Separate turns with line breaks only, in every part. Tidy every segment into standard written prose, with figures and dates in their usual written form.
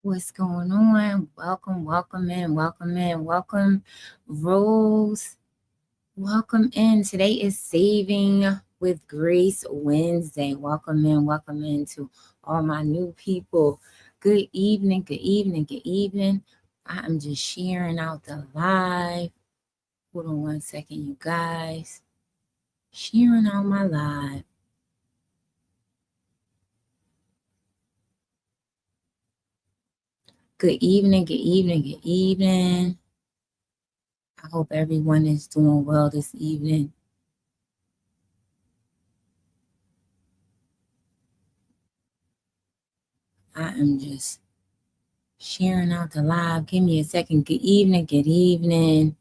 What's going on? Welcome, welcome in, welcome in, welcome, Rose. Welcome in. Today is Saving with Grace Wednesday. Welcome in to all my new people. Good evening, good evening, good evening. I am just sharing out the live. Hold on one second, you guys. Sharing out my live. Good evening, good evening, good evening. I hope everyone is doing well this evening. I am just sharing out the live. Give me a second. Good evening, good evening.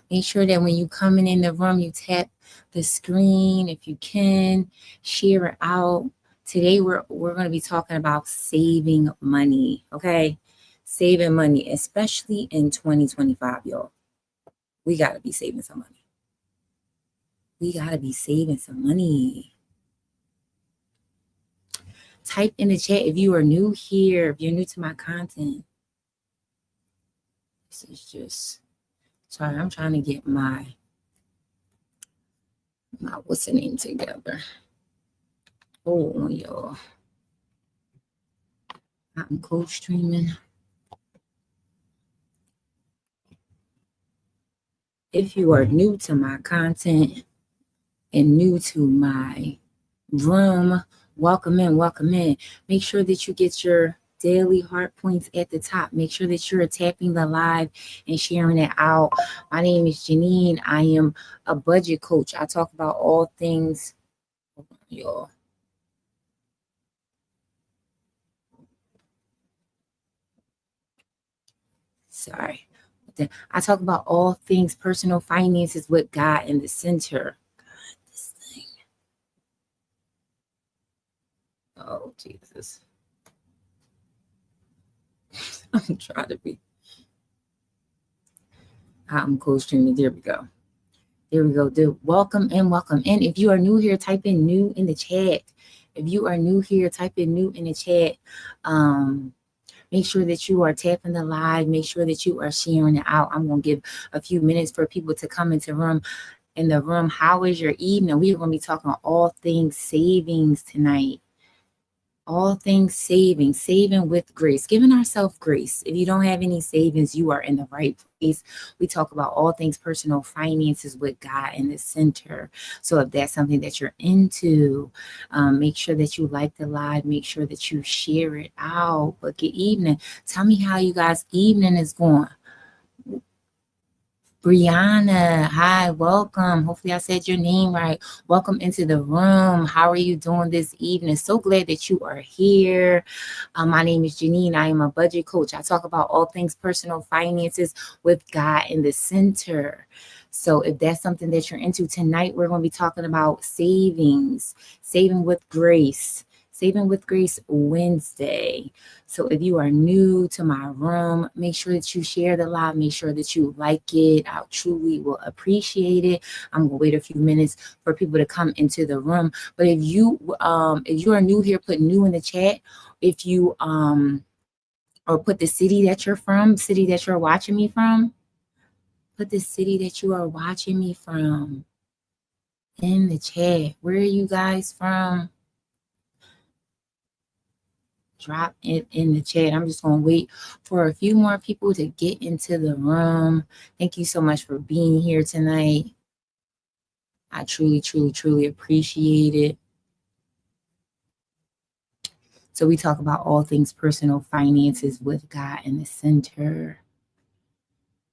Make sure that when you coming in the room, you tap the screen if you can. Share it out. Today we're going to be talking about saving money, okay? Saving money, especially in 2025, y'all. We got to be saving some money. We got to be saving some money. Type in the chat if you are new here, if you're new to my content. This is just, sorry, I'm trying to get my what's the name together. Hold on, y'all. I'm co-streaming. If you are new to my content and new to my room, welcome in, welcome in. Make sure that you get your daily heart points at the top. Make sure that you're tapping the live and sharing it out. My name is Janine. I am a budget coach. I talk about all things, y'all. Sorry. I talk about all things personal finances with God in the center. God, this thing. Oh, Jesus. I'm trying to be. I'm co-streaming. There we go. There we go. Welcome in, welcome in. If you are new here, type in new in the chat. If you are new here, type in new in the chat. Make sure that you are tapping the live. Make sure that you are sharing it out. I'm going to give a few minutes for people to come into the room. How is your evening? We are going to be talking all things savings tonight. All things saving with grace, giving ourselves grace. If you don't have any savings, you are in the right place. We talk about all things personal finances with God in the center. So if that's something that you're into, make sure that you like the live, make sure that you share it out. But good evening. Tell me how you guys' evening is going. Brianna, hi, welcome. Hopefully I said your name right. Welcome into the room. How are you doing this evening? So glad that you are here. My name is Janine. I am a budget coach. I talk about all things personal finances with God in the center. So if that's something that you're into tonight, we're going to be talking about saving with grace. Saving with Grace Wednesday. So if you are new to my room, make sure that you share the live. Make sure that you like it. I truly will appreciate it. I'm gonna wait a few minutes for people to come into the room. But if you are new here, put new in the chat. If you or put the city that you're from, city that you're watching me from. Put the city that you are watching me from in the chat. Where are you guys from? Drop it in the chat. I'm just going to wait for a few more people to get into the room. Thank you so much for being here tonight. I truly appreciate it. So we talk about all things personal finances with God in the center.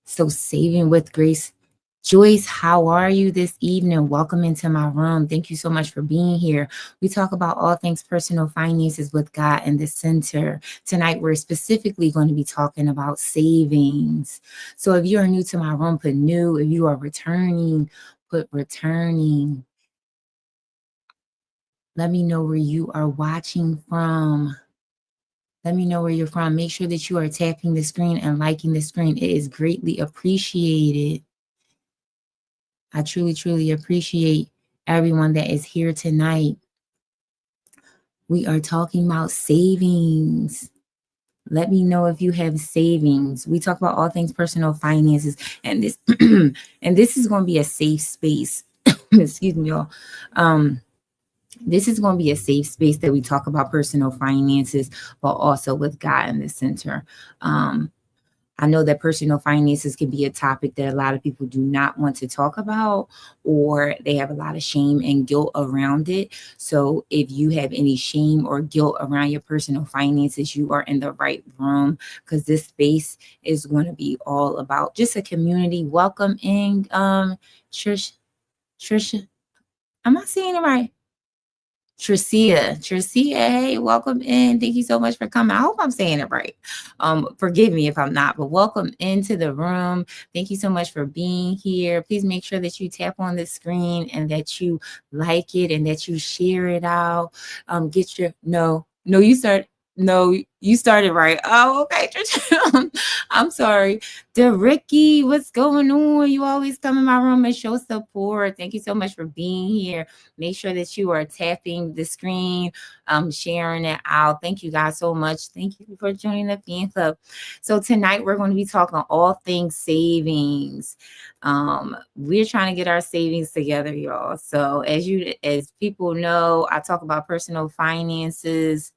So saving with grace. Joyce, how are you this evening? Welcome into my room. Thank you so much for being here. We talk about all things personal finances with God in the center. Tonight, we're specifically going to be talking about savings. So if you are new to my room, put new. If you are returning, put returning. Let me know where you are watching from. Let me know where you're from. Make sure that you are tapping the screen and liking the screen. It is greatly appreciated. I truly appreciate everyone that is here tonight. We are talking about savings. Let me know if you have savings. We talk about all things personal finances, and this and this is going to be a safe space. Excuse me, y'all. This is going to be a safe space that we talk about personal finances, but also with God in the center. Um, I know that personal finances can be a topic that a lot of people do not want to talk about, or they have a lot of shame and guilt around it. So, if you have any shame or guilt around your personal finances, you are in the right room, because this space is going to be all about just a community. Welcome in, Trish. Trisha. Am I saying it right? Tricia, hey, welcome in. Thank you so much for coming. I hope I'm saying it right. Forgive me if I'm not, but welcome into the room. Thank you so much for being here. Please make sure that you tap on the screen and that you like it and that you share it out. Get your no, you start. No, you started right. Oh, okay. I'm sorry. Ricky, what's going on? You always come in my room and show support. Thank you so much for being here. Make sure that you are tapping the screen, sharing it out. Thank you guys so much. Thank you for joining the fan club. So tonight we're going to be talking all things savings. We're trying to get our savings together, y'all. So as people know, I talk about personal finances.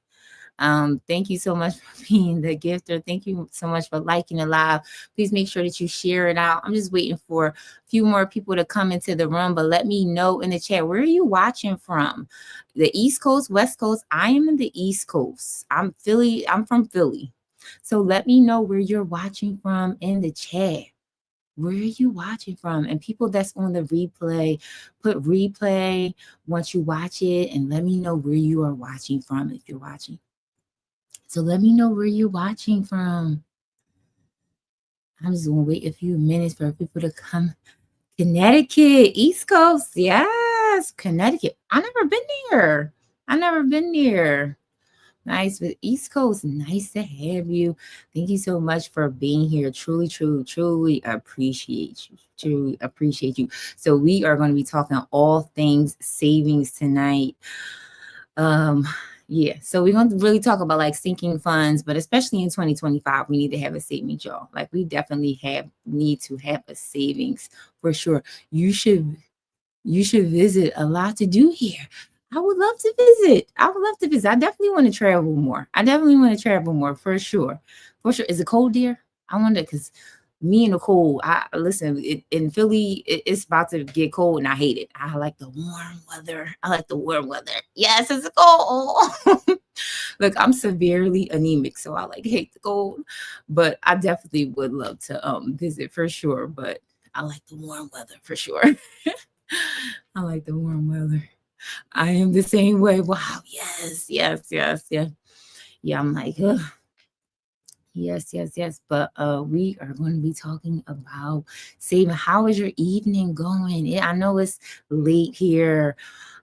Thank you so much for being the gifter. Thank you so much for liking the live. Please make sure that you share it out. I'm just waiting for a few more people to come into the room, but let me know in the chat, where are you watching from? The East Coast, West Coast? I am in the East Coast. I'm from Philly. So let me know where you're watching from in the chat. Where are you watching from? And people that's on the replay, put replay once you watch it, and let me know where you are watching from if you're watching. So let me know where you're watching from. I'm just gonna wait a few minutes for people to come. Connecticut, East Coast, yes, Connecticut. I never been there. I never been there. Nice, but East Coast, nice to have you. Thank you so much for being here. Truly, truly, truly appreciate you. Truly appreciate you. So we are going to be talking all things savings tonight. Yeah, so we're going to really talk about like sinking funds, but especially in 2025, we need to have a savings, y'all. Like we definitely need to have a savings for sure. You should visit a lot to do here. I would love to visit. I definitely want to travel more. For sure. For sure. Is it cold there? I wonder, because me and the cold, I listen, in Philly, it's about to get cold and I hate it. I like the warm weather. Yes, it's cold. Look, I'm severely anemic, so I like hate the cold, but I definitely would love to visit for sure. But I like the warm weather for sure. I like the warm weather. I am the same way. Wow. Yes. Yeah. I'm like, ugh. Yes. But we are going to be talking about saving. How is your evening going? Yeah, I know it's late here.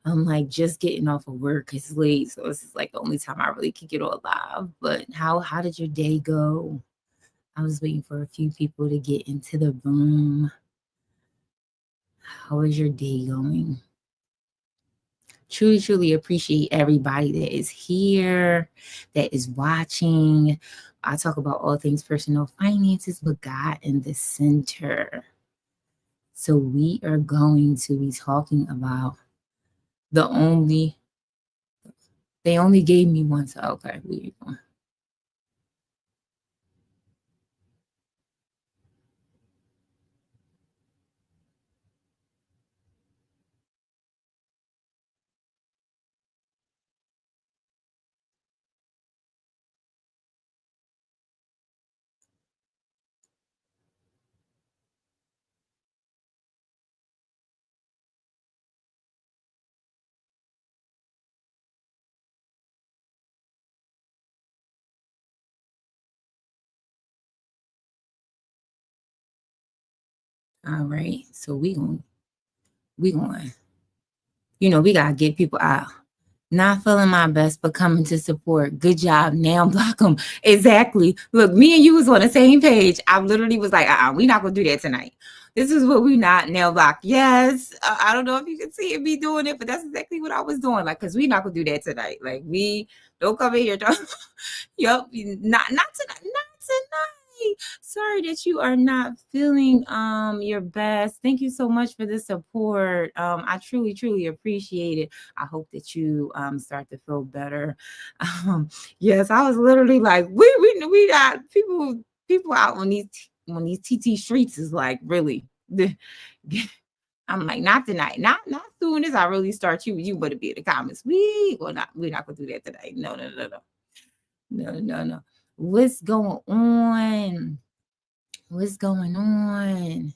I'm like just getting off of work. It's late, so this is like the only time I really can get on live. But how did your day go? I was waiting for a few people to get into the room. How is your day going? Truly appreciate everybody that is here, that is watching. I talk about all things personal finances with God in the center. So we are going to be talking about they only gave me one. So okay, we are going. All right. So we going, we gotta get people out. Not feeling my best, but coming to support. Good job. Now block them. Exactly. Look, me and you was on the same page. I literally was like, we're not gonna do that tonight. This is what we not nail block. Yes. I don't know if you can see me doing it, but that's exactly what I was doing. Like, cause we not gonna do that tonight. Like, we don't come in here. Yep. Not tonight. Not tonight. Sorry that you are not feeling your best. Thank you so much for the support. I truly appreciate it. I hope that you start to feel better. Yes, I was literally like, we got people out on these TT streets is like really. I'm like, not tonight, not doing this. I really start you better be in the comments. We're not gonna do that tonight. No. What's going on? What's going on?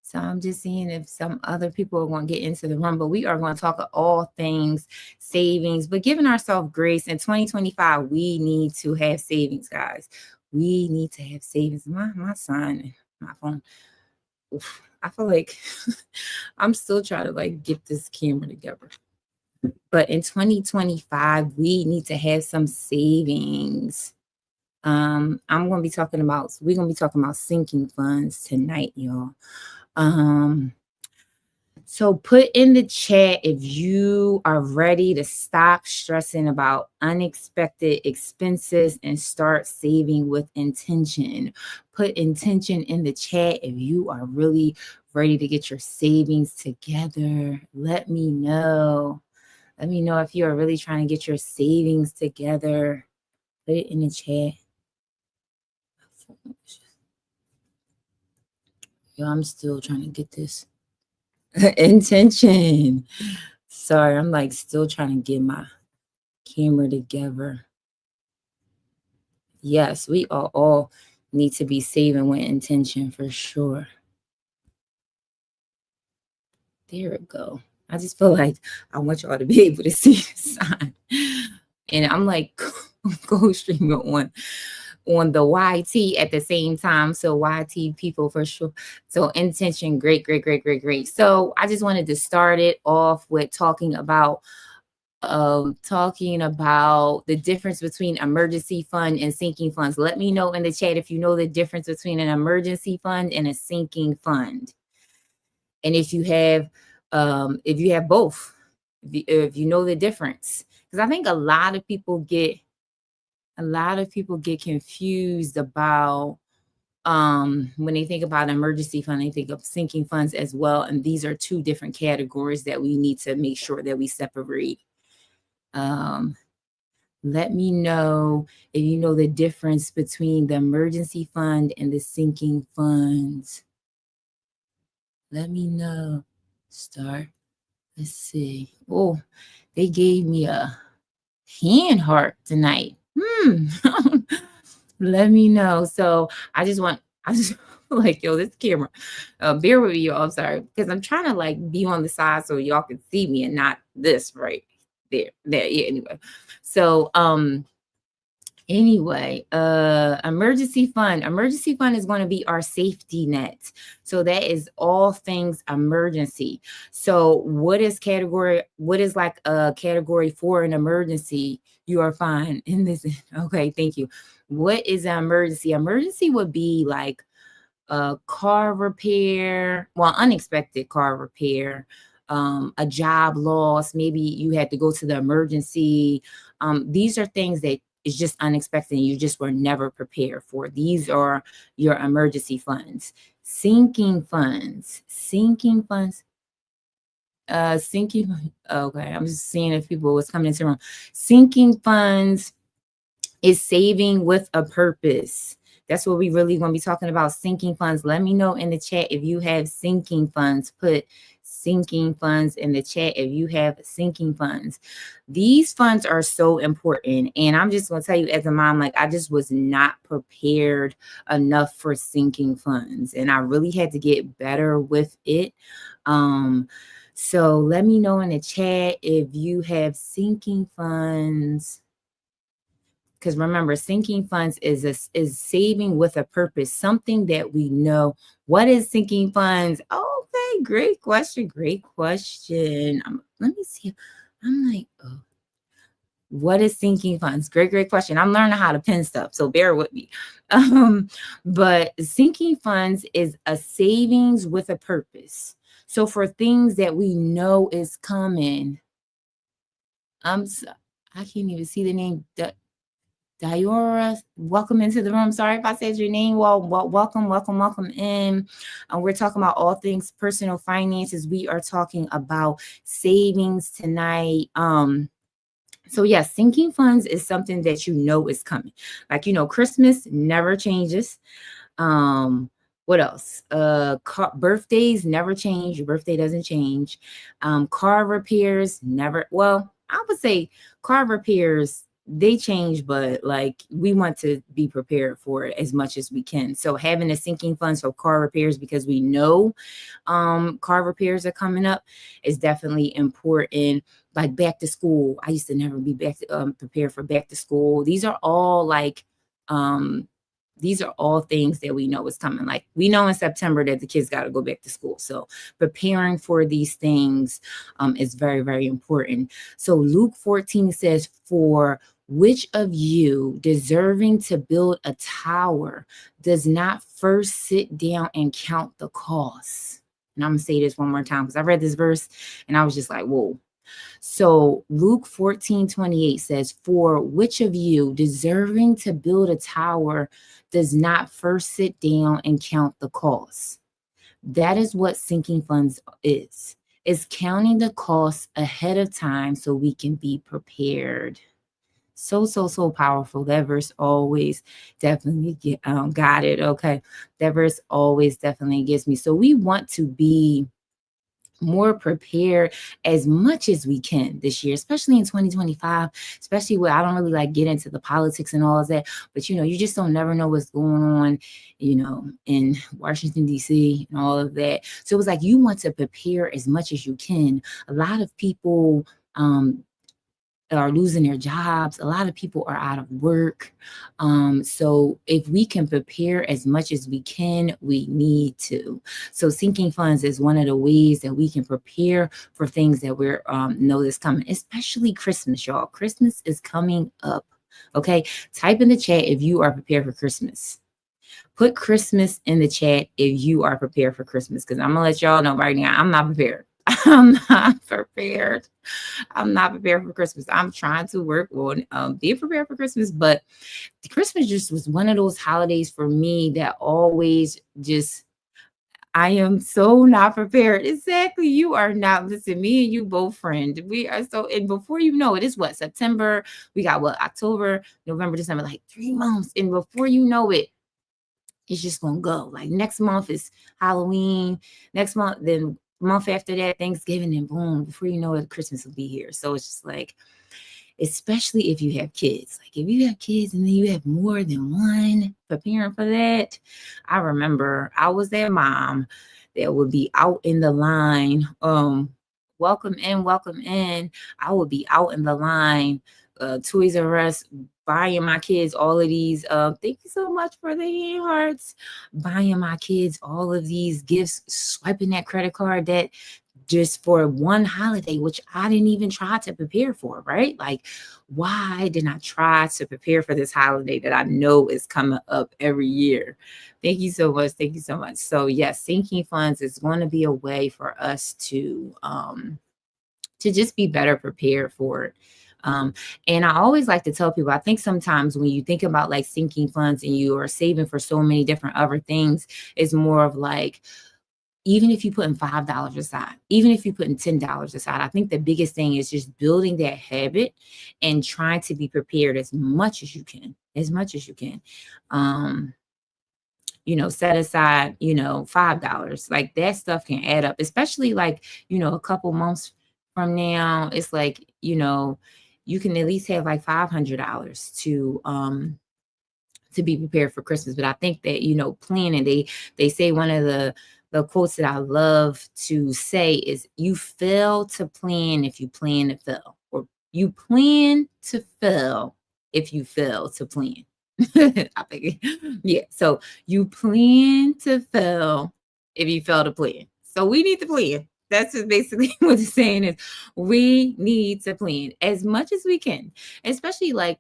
So I'm just seeing if some other people are going to get into the room, but we are going to talk all things savings, but giving ourselves grace in 2025, we need to have savings, guys. We need to have savings. My son, my phone. Oof, I feel like I'm still trying to like get this camera together. But in 2025, we need to have some savings. We're going to be talking about sinking funds tonight, y'all. So put in the chat if you are ready to stop stressing about unexpected expenses and start saving with intention. Put intention in the chat if you are really ready to get your savings together. Let me know. Let me know if you are really trying to get your savings together. Put it in the chat. Yo, I'm still trying to get this. Intention. Sorry, I'm like still trying to get my camera together. Yes, we all need to be saving with intention for sure. There we go. I just feel like I want y'all to be able to see the sign. And I'm like go streaming on the YT at the same time. So YT people for sure. So intention, great. So I just wanted to start it off with talking about the difference between emergency fund and sinking funds. Let me know in the chat if you know the difference between an emergency fund and a sinking fund. And if you have both, if you know the difference. Because I think a lot of people get confused about when they think about an emergency fund, they think of sinking funds as well. And these are two different categories that we need to make sure that we separate. Let me know if you know the difference between the emergency fund and the sinking funds. Let me know. Let's see. Oh, they gave me a hand heart tonight. Let me know. So I just like, yo, this camera, bear with me, y'all. I'm sorry, because I'm trying to like be on the side so y'all can see me and not this right there. Yeah, anyway. So emergency fund is going to be our safety net. So that is all things emergency. So what is like a category for an emergency? You are fine in this. Okay, thank you. What is an emergency? Emergency would be like a car repair, unexpected car repair, a job loss. Maybe you had to go to the emergency. These are things that is just unexpected and you just were never prepared for. These are your emergency funds. Sinking funds. Okay, I'm just seeing if people was coming into the room. Sinking funds is saving with a purpose. That's what we really going to be talking about, sinking funds. Let me know in the chat if you have sinking funds. Put sinking funds in the chat if you have sinking funds. These funds are so important. And I'm just going to tell you as a mom, like I just was not prepared enough for sinking funds. And I really had to get better with it. So let me know in the chat if you have sinking funds. Because remember, sinking funds is saving with a purpose, something that we know. What is sinking funds? Okay, great question. Let me see. I'm like, oh, what is sinking funds? Great question. I'm learning how to pin stuff, so bear with me. But sinking funds is a savings with a purpose. So for things that we know is coming, I can't even see the name. Diora, welcome into the room. Sorry if I said your name. Well, welcome in. We're talking about all things personal finances. We are talking about savings tonight. So yes, sinking funds is something that you know is coming. Like, Christmas never changes. What else? Birthdays never change. Your birthday doesn't change. Car repairs never. Well, I would say car repairs, they change, but like we want to be prepared for it as much as we can. So having a sinking funds for car repairs, because we know car repairs are coming up, is definitely important. Like back to school, I used to never be prepared for back to school. These are all things that we know is coming. Like we know in September that the kids got to go back to school. So preparing for these things is very, very important. So Luke 14 says, "For which of you, deserving to build a tower, does not first sit down and count the costs?" And I'm going to say this one more time because I read this verse and I was just like, whoa. So Luke 14:28 says, "For which of you, deserving to build a tower, does not first sit down and count the costs?" That is what sinking funds is. It's counting the costs ahead of time so we can be prepared. So powerful. That verse always definitely got it. Okay. That verse always definitely gets me. So we want to be more prepared as much as we can this year, especially in 2025, especially where I don't really like get into the politics and all of that, but you just don't never know what's going on, in Washington, D.C. and all of that. So it was like, you want to prepare as much as you can. A lot of people, are losing their jobs. A lot of people are out of work. So if we can prepare as much as we can, we need to. So sinking funds is one of the ways that we can prepare for things that we're know that's coming, especially Christmas, y'all. Christmas is coming up. Okay. Type in the chat if you are prepared for Christmas. Put Christmas in the chat if you are prepared for Christmas, because I'm gonna let y'all know right now, I'm not prepared. I'm not prepared. I'm not prepared for Christmas. I'm trying to work on being prepared for Christmas, but Christmas just was one of those holidays for me that always just, I am so not prepared. Exactly. You are not. Listen, me and you both friend. We are so, and before you know it, it's what, September? We got what, October, November, December, like 3 months. And before you know it, it's just gonna go. Like next month is Halloween. Next month, then month after that, Thanksgiving, and boom, before you know it, Christmas will be here. So it's just like, especially if you have kids. Like if you have kids and then you have more than one, preparing for that. I remember I was that mom that would be out in the line. Welcome in. I would be out in the line, Toys R Us, buying my kids all of these. Thank you so much for the hearts. Buying my kids all of these gifts, swiping that credit card that just for one holiday, which I didn't even try to prepare for, right? Like, why didn't I try to prepare for this holiday that I know is coming up every year? Thank you so much. Thank you so much. So yes, sinking funds is going to be a way for us to just be better prepared for it. And I always like to tell people, I think sometimes when you think about like sinking funds and you are saving for so many different other things, it's more of like, even if you put in $5 aside, even if you put in $10 aside, I think the biggest thing is just building that habit and trying to be prepared as much as you can, set aside, $5. Like that stuff can add up, especially like, a couple months from now, it's like, you can at least have like $500 to be prepared for Christmas. But I think that, planning, they say one of the quotes that I love to say is, you fail to plan if you plan to fail, or you plan to fail if you fail to plan. I think, yeah. So you plan to fail if you fail to plan. So we need to plan. That's just basically what it's saying is we need to plan as much as we can, especially like,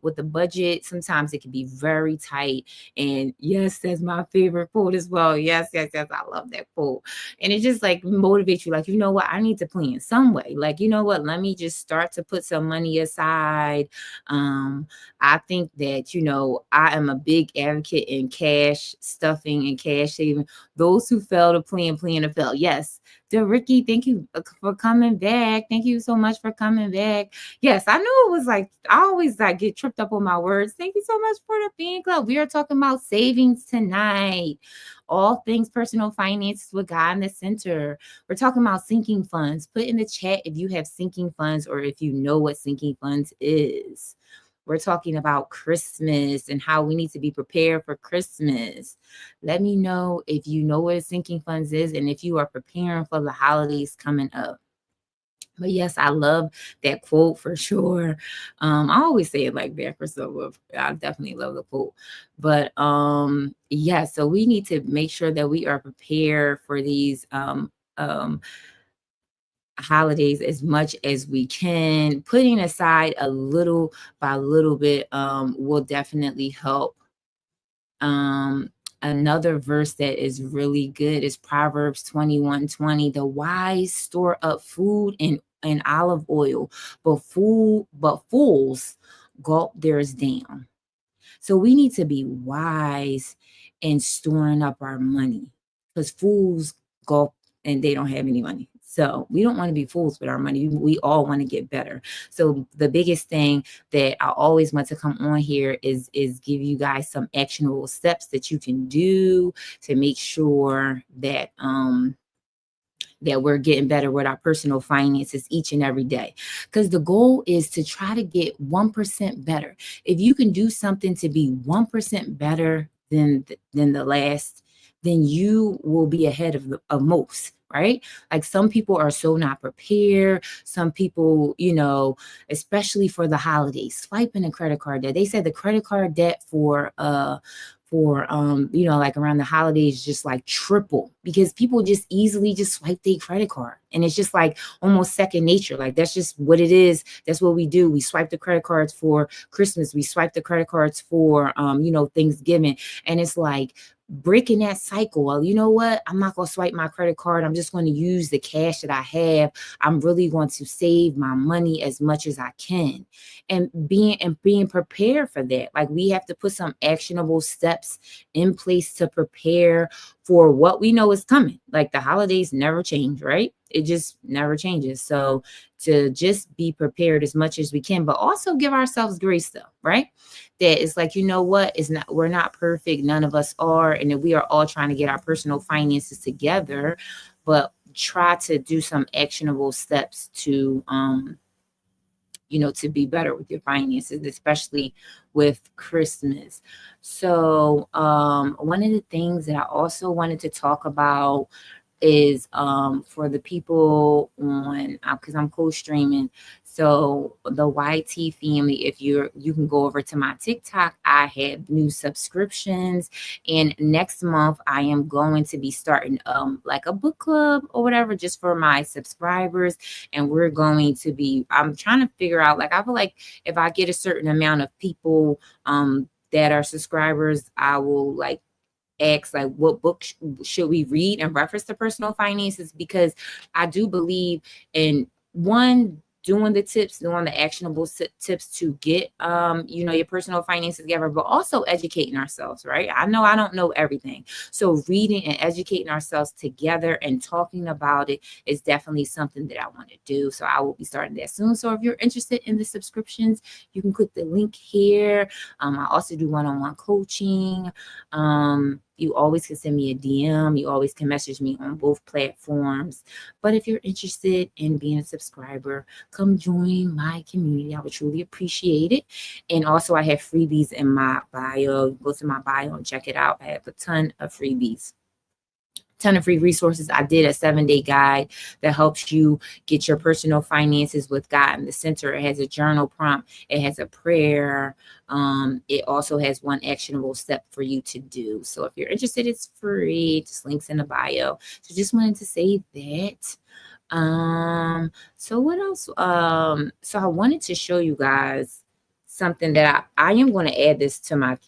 with the budget, sometimes it can be very tight. And yes, that's my favorite quote as well. Yes, yes, yes. I love that quote. And it just like motivates you, like, you know what, I need to plan some way. Like, you know what, let me just start to put some money aside. I think that, I am a big advocate in cash stuffing and cash saving. Those who fail to plan to fail. Yes. Dear Ricky, thank you for coming back. Thank you so much for coming back. Yes, I knew it was like, I always like get tripped up on my words. Thank you so much for the fan club. We are talking about savings tonight. All things personal finances with God in the center. We're talking about sinking funds. Put in the chat if you have sinking funds or if you know what sinking funds is. We're talking about Christmas and how we need to be prepared for Christmas. Let me know if you know what a sinking funds is and if you are preparing for the holidays coming up. But yes, I love that quote for sure. I always say it like that for so I definitely love the quote. But yeah, so we need to make sure that we are prepared for these holidays as much as we can. Putting aside a little by little bit will definitely help. Another verse that is really good is Proverbs 21:20. The wise store up food and olive oil, but fools gulp theirs down. So we need to be wise in storing up our money, because fools go and they don't have any money. So we don't want to be fools with our money. We all want to get better. So the biggest thing that I always want to come on here is give you guys some actionable steps that you can do to make sure that that we're getting better with our personal finances each and every day. Because the goal is to try to get 1% better. If you can do something to be 1% better than the last, then you will be ahead of most, right? Like some people are so not prepared. Some people, especially for the holidays, swiping a credit card debt. They said the credit card debt for like around the holidays just like triple, because people just easily just swipe their credit card, and it's just like almost second nature. Like that's just what it is. That's what we do. We swipe the credit cards for Christmas, we swipe the credit cards for Thanksgiving, and it's like breaking that cycle. Well, you know what, I'm not going to swipe my credit card. I'm just going to use the cash that I have. I'm really going to save my money as much as I can, and being prepared for that. Like we have to put some actionable steps in place to prepare for what we know is coming. Like the holidays never change, right? It just never changes. So to just be prepared as much as we can, but also give ourselves grace though, right? That it's like, you know what, we're not perfect. None of us are. And that we are all trying to get our personal finances together, but try to do some actionable steps to to be better with your finances, especially with Christmas. So one of the things that I also wanted to talk about is for the people on, because I'm co-streaming. So the YT family, if you can go over to my TikTok, I have new subscriptions, and next month I am going to be starting like a book club or whatever, just for my subscribers. And we're going to be, I'm trying to figure out, like I feel like if I get a certain amount of people that are subscribers, I will like ask like what book should we read in reference to personal finances, because I do believe in doing the tips, doing the actionable tips to get your personal finances together, but also educating ourselves, right? I know I don't know everything, so reading and educating ourselves together and talking about it is definitely something that I want to do. So I will be starting that soon. So if you're interested in the subscriptions, you can click the link here. I also do one-on-one coaching. You always can send me a DM. You always can message me on both platforms. But if you're interested in being a subscriber, come join my community. I would truly appreciate it. And also I have freebies in my bio. Go to my bio and check it out. I have a ton of freebies. ton of free resources. I did a 7-day guide that helps you get your personal finances with God in the center. It has a journal prompt. It has a prayer. It also has one actionable step for you to do. So if you're interested, it's free. Just links in the bio. So just wanted to say that. So what else? So I wanted to show you guys something that I am going to add this to my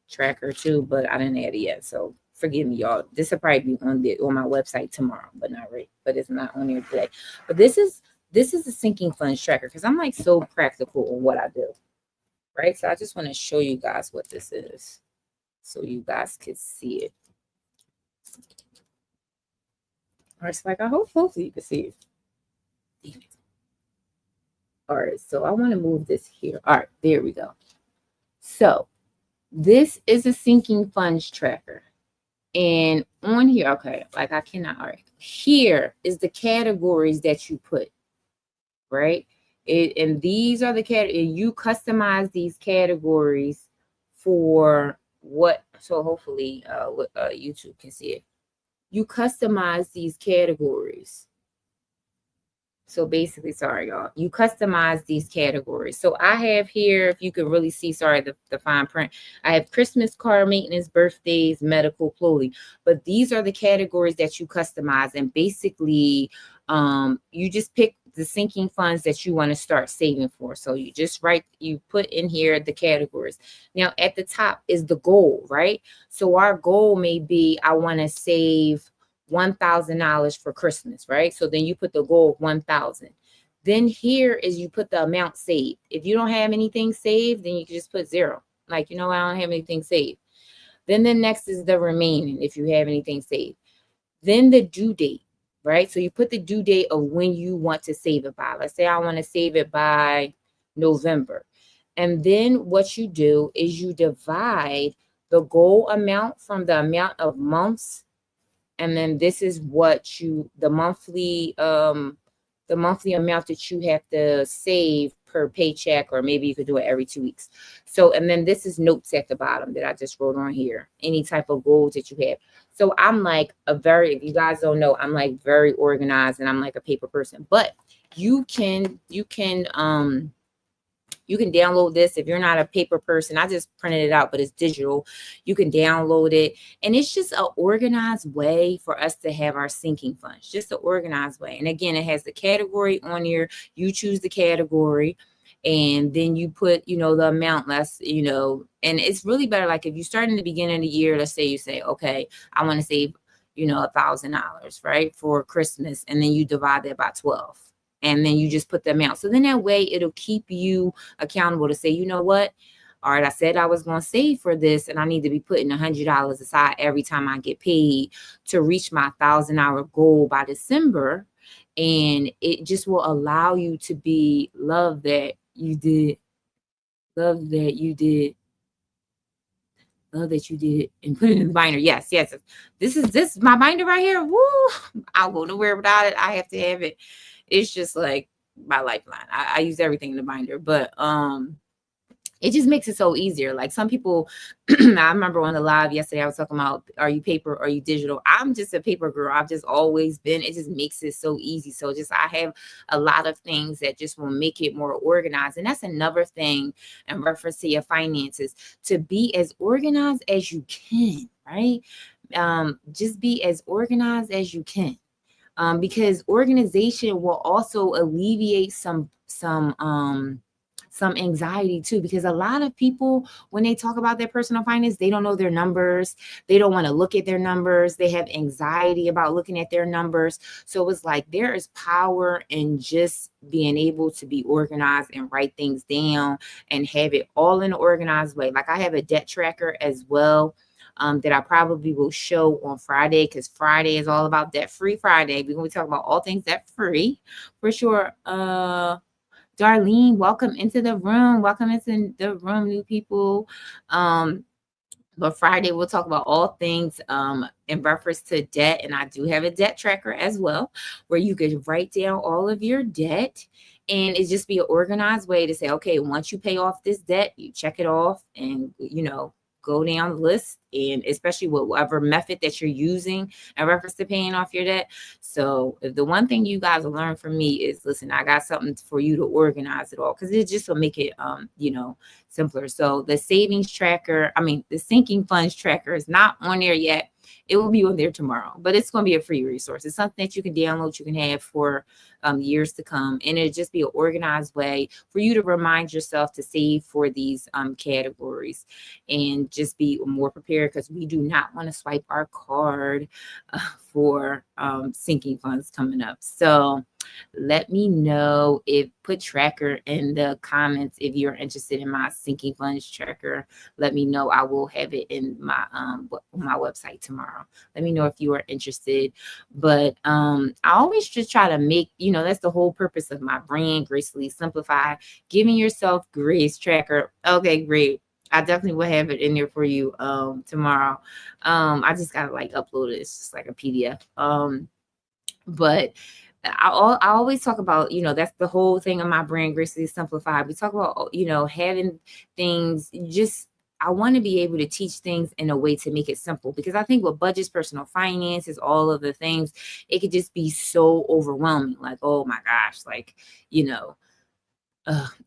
tracker too, but I didn't add it yet. So forgive me, y'all. This will probably be on my website tomorrow, but not right. But it's not on here today. But this is a sinking funds tracker because I'm like so practical on what I do. Right. So I just want to show you guys what this is so you guys could see it. All right, so like I hopefully you can see it. All right, so I want to move this here. All right, there we go. So this is a sinking funds tracker. And on here, okay, like I cannot, all right. Here is the categories that you put, right? And these are the categories. You customize these categories for what, so hopefully YouTube can see it. You customize these categories. So basically, sorry, y'all, you customize these categories. So I have here, if you can really see, sorry, the fine print, I have Christmas card maintenance, birthdays, medical, clothing. But these are the categories that you customize. And basically, you just pick the sinking funds that you want to start saving for. So you just you put in here the categories. Now, at the top is the goal, right? So our goal may be, I want to save $1,000 for Christmas, right? So then you put the goal of 1,000. Then here is you put the amount saved. If you don't have anything saved, then you can just put 0. Like, I don't have anything saved. Then the next is the remaining, if you have anything saved. Then the due date, right? So you put the due date of when you want to save it by. Let's say I want to save it by November. And then what you do is you divide the goal amount from the amount of months. And then this is what the monthly amount that you have to save per paycheck, or maybe you could do it every 2 weeks. So, and then this is notes at the bottom that I just wrote on here, any type of goals that you have. So I'm like if you guys don't know, I'm like very organized and I'm like a paper person, but you can download this if you're not a paper person. I just printed it out, but it's digital. You can download it. And it's just an organized way for us to have our sinking funds, just an organized way. And again, it has the category on here. You choose the category and then you put, the amount less, and it's really better. Like if you start in the beginning of the year, let's say you say, okay, I want to save, $1,000, right, for Christmas. And then you divide that by 12. And then you just put the amount. So then that way it'll keep you accountable to say, you know what? All right, I said I was going to save for this and I need to be putting $100 aside every time I get paid to reach my $1,000 goal by December. And it just will allow you to be love that you did, and put it in the binder. Yes. This is my binder right here. Woo! I'll go nowhere without it. I have to have it. It's just like my lifeline. I use everything in the binder, but it just makes it so easier. Like some people, I remember on the live yesterday, I was talking about, are you paper or are you digital? I'm just a paper girl. I've just always been. It just makes it so easy. So I have a lot of things that just will make it more organized. And that's another thing in reference to your finances, to be as organized as you can, right? Just be as organized as you can. Because organization will also alleviate some anxiety too, because a lot of people, when they talk about their personal finance, they don't know their numbers. They don't want to look at their numbers. They have anxiety about looking at their numbers. So it's like there is power in just being able to be organized and write things down and have it all in an organized way. Like I have a debt tracker as well. That I probably will show on Friday, because Friday is all about debt-free Friday. We're going to talk about all things debt-free for sure. Darlene, welcome into the room. Welcome into the room, new people. But Friday, we'll talk about all things in reference to debt. And I do have a debt tracker as well, where you could write down all of your debt. And it's just be an organized way to say, okay, once you pay off this debt, you check it off and, go down the list, and especially with whatever method that you're using in reference to paying off your debt. So if the one thing you guys will learn from me is, listen, I got something for you to organize it all, because it just will make it, simpler. So the savings tracker, the sinking funds tracker is not on there yet. It will be on there tomorrow, but it's going to be a free resource. It's something that you can download, you can have for years to come. And it'll just be an organized way for you to remind yourself to save for these categories and just be more prepared, because we do not want to swipe our card for sinking funds coming up. So let me know, put tracker in the comments if you're interested in my sinking funds tracker. Let me know. I will have it in my website tomorrow. Let me know if you are interested. But I always just try to make, that's the whole purpose of my brand, Gracefully Simplify, giving yourself grace tracker. Okay, great. I definitely will have it in there for you tomorrow. I just gotta upload it. It's just like a PDF. But I always talk about, that's the whole thing of my brand, Gracefully Simplified. We talk about, having things just, I want to be able to teach things in a way to make it simple, because I think with budgets, personal finances, all of the things, it could just be so overwhelming. Like, oh my gosh,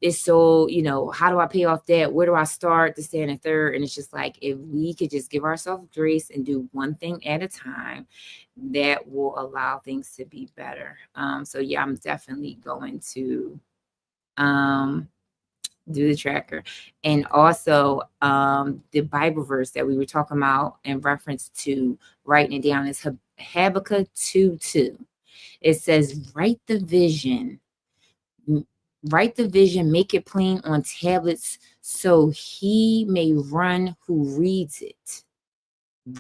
it's so, how do I pay off debt? Where do I start? This, that, and the third. And it's just like, if we could just give ourselves grace and do one thing at a time, that will allow things to be better. So yeah, I'm definitely going to do the tracker. And also the Bible verse that we were talking about in reference to writing it down is Habakkuk 2:2. It says, write the vision, make it plain on tablets, so he may run who reads it.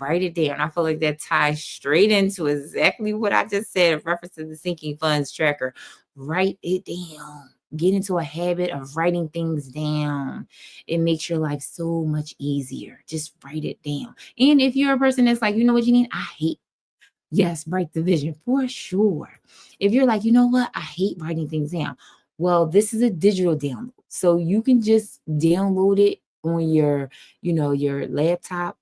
Write it down. I feel like that ties straight into exactly what I just said in reference to the sinking funds tracker. Write it down. Get into a habit of writing things down. It makes your life so much easier. Just write it down. And if you're a person that's like, you know what you need? Yes, write the vision for sure. If you're like, you know what? I hate writing things down. Well, this is a digital download. So you can just download it on your, your laptop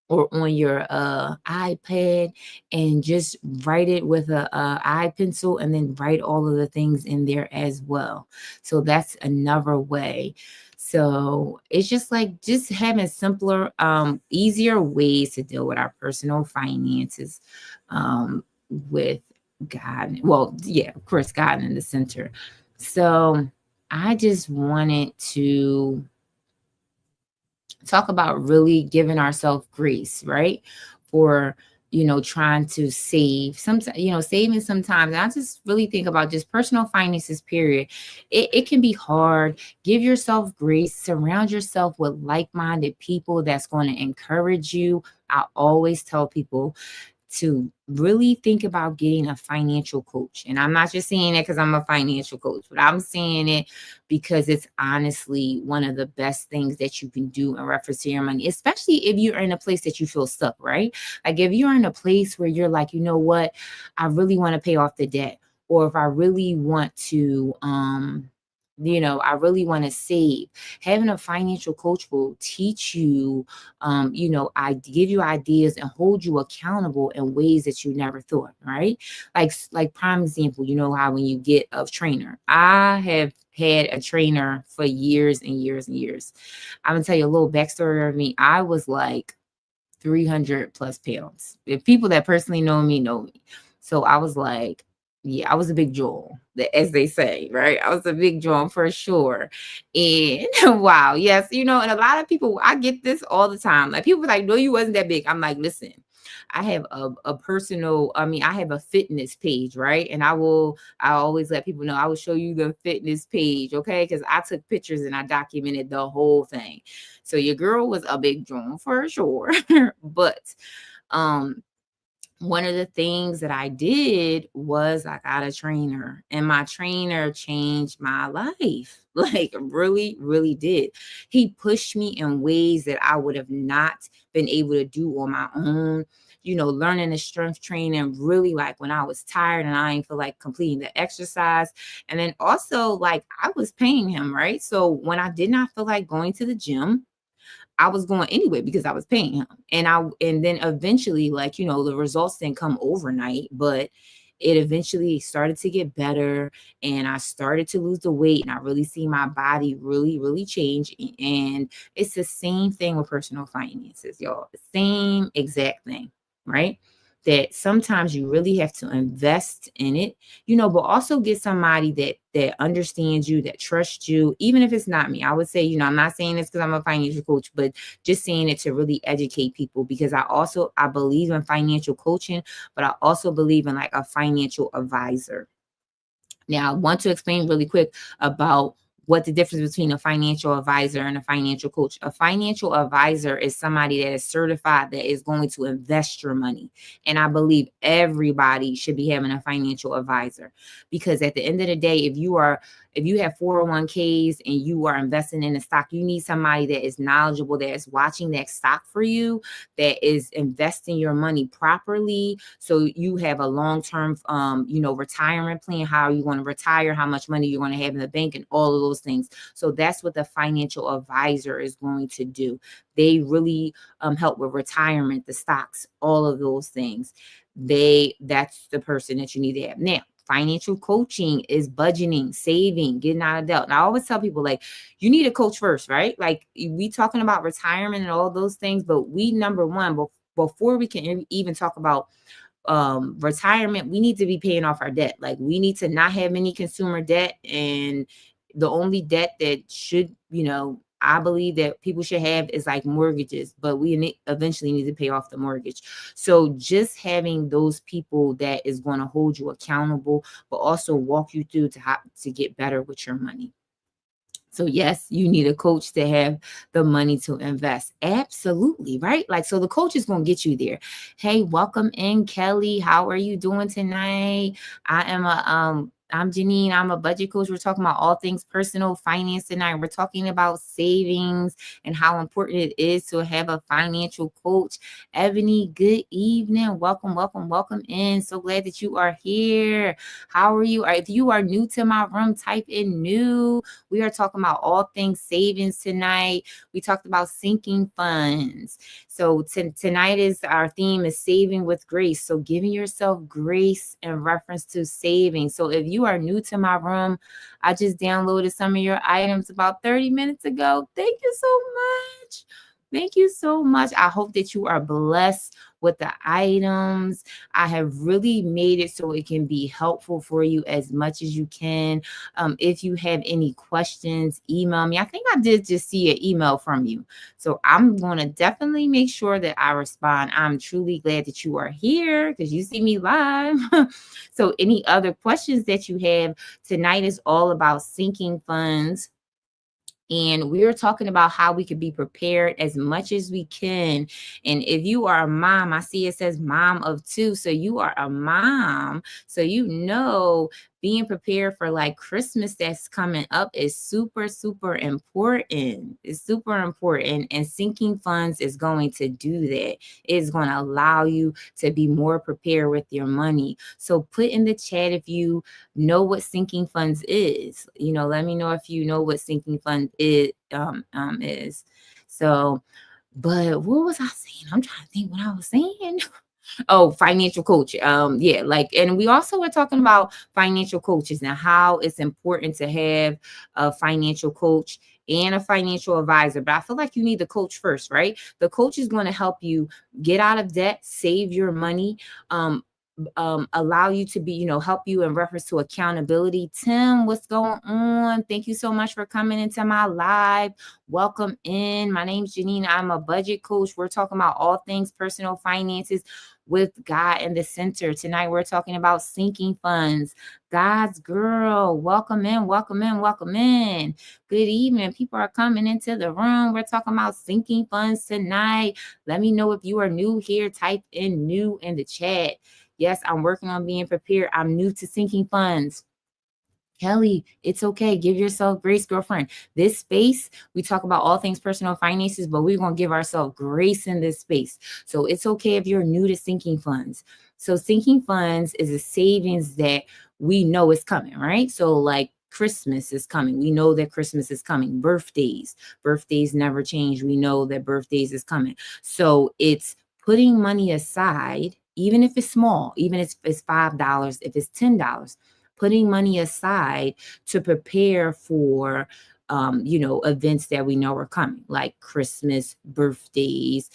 or on your iPad, and just write it with a iPencil, and then write all of the things in there as well. So that's another way. So it's just just having simpler, easier ways to deal with our personal finances with God. Well, yeah, of course, God in the center. So I just wanted to talk about really giving ourselves grace, right? For, trying to save. Sometimes, saving sometimes. And I just really think about just personal finances, period. It can be hard. Give yourself grace. Surround yourself with like-minded people that's going to encourage you. I always tell people to really think about getting a financial coach. And I'm not just saying that because I'm a financial coach, but I'm saying it because it's honestly one of the best things that you can do in reference to your money, especially if you're in a place that you feel stuck, right? Like if you're in a place where you're like, you know what, I really want to pay off the debt, or if I really want to, I really want to save. Having a financial coach will teach you, I give you ideas and hold you accountable in ways that you never thought, right? Like prime example, how when you get a trainer, I have had a trainer for years and years and years. I'm gonna tell you a little backstory of me. I was like 300 plus pounds. If people that personally know me know me. So I was like, yeah, I was a big Joel, as they say, right? I was a big Joel for sure. And wow, yes, and a lot of people, I get this all the time. Like people are like, no, you wasn't that big. I'm like, listen, I have a personal, I have a fitness page, right? And I always let people know, I will show you the fitness page, okay? Because I took pictures and I documented the whole thing. So your girl was a big Joel for sure. But one of the things that I did was I got a trainer, and my trainer changed my life. Like really, really did. He pushed me in ways that I would have not been able to do on my own. Learning the strength training really like when I was tired and I didn't feel like completing the exercise. And then also like I was paying him, right? So when I did not feel like going to the gym, I was going anyway because I was paying him. And then eventually, like, the results didn't come overnight, but it eventually started to get better, and I started to lose the weight, and I really see my body really, really change. And it's the same thing with personal finances, y'all. Same exact thing, right? That sometimes you really have to invest in it, but also get somebody that understands you, that trusts you, even if it's not me. I would say, I'm not saying this because I'm a financial coach, but just saying it to really educate people, because I believe in financial coaching, but I also believe in like a financial advisor. Now, I want to explain really quick about what the difference between a financial advisor and a financial coach. A financial advisor is somebody that is certified, that is going to invest your money. And I believe everybody should be having a financial advisor, because at the end of the day, if you have 401ks and you are investing in a stock, you need somebody that is knowledgeable, that is watching that stock for you, that is investing your money properly. So you have a long-term, retirement plan, how you want to retire, how much money you're going to have in the bank, and all of those things. So that's what the financial advisor is going to do. They really help with retirement, the stocks, all of those things. That's the person that you need to have. Now, financial coaching is budgeting, saving, getting out of debt. And I always tell people, like, you need a coach first, right? Like, we talking about retirement and all those things, but number one, before we can even talk about retirement, we need to be paying off our debt. Like, we need to not have any consumer debt. And the only debt that should, I believe that people should have is like mortgages, but we eventually need to pay off the mortgage. So just having those people that is going to hold you accountable, but also walk you through to get better with your money. So yes, you need a coach to have the money to invest. Absolutely, right? Like, so the coach is going to get you there. Hey, welcome in, Kelly. How are you doing tonight? I'm Janine. I'm a budget coach. We're talking about all things personal finance tonight. We're talking about savings and how important it is to have a financial coach. Ebony, good evening. Welcome, welcome, welcome in. So glad that you are here. How are you? If you are new to my room, type in new. We are talking about all things savings tonight. We talked about sinking funds. So tonight our theme is saving with grace. So giving yourself grace in reference to saving. So if you are new to my room, I just downloaded some of your items about 30 minutes ago. Thank you so much. Thank you so much. I hope that you are blessed with the items. I have really made it so it can be helpful for you as much as you can. If you have any questions, email me. I think I did just see an email from you. So I'm going to definitely make sure that I respond. I'm truly glad that you are here because you see me live. So any other questions that you have, tonight is all about sinking funds. And we're talking about how we could be prepared as much as we can. And if you are a mom, I see it says mom of two. So you are a mom. So being prepared for like Christmas that's coming up is super, super important. It's super important. And sinking funds is going to do that. It's going to allow you to be more prepared with your money. So put in the chat if you know what sinking funds is. Let me know if you know what sinking fund is. So, but what was I saying? I'm trying to think what I was saying. Oh, financial coach. And we also were talking about financial coaches and how it's important to have a financial coach and a financial advisor. But I feel like you need the coach first, right? The coach is going to help you get out of debt, save your money, allow you to be, help you in reference to accountability. Tim, what's going on? Thank you so much for coming into my live. Welcome in. My name's Janine. I'm a budget coach. We're talking about all things personal finances with God in the center. Tonight, we're talking about sinking funds. God's girl, welcome in, welcome in, welcome in. Good evening. People are coming into the room. We're talking about sinking funds tonight. Let me know if you are new here. Type in new in the chat. Yes, I'm working on being prepared. I'm new to sinking funds. Kelly, it's okay. Give yourself grace, girlfriend. This space, we talk about all things personal finances, but we're going to give ourselves grace in this space. So it's okay if you're new to sinking funds. So sinking funds is a savings that we know is coming, right? So like Christmas is coming. We know that Christmas is coming. Birthdays never change. We know that birthdays is coming. So it's putting money aside, even if it's small, even if it's $5, if it's $10, putting money aside to prepare for events that we know are coming, like Christmas, birthdays.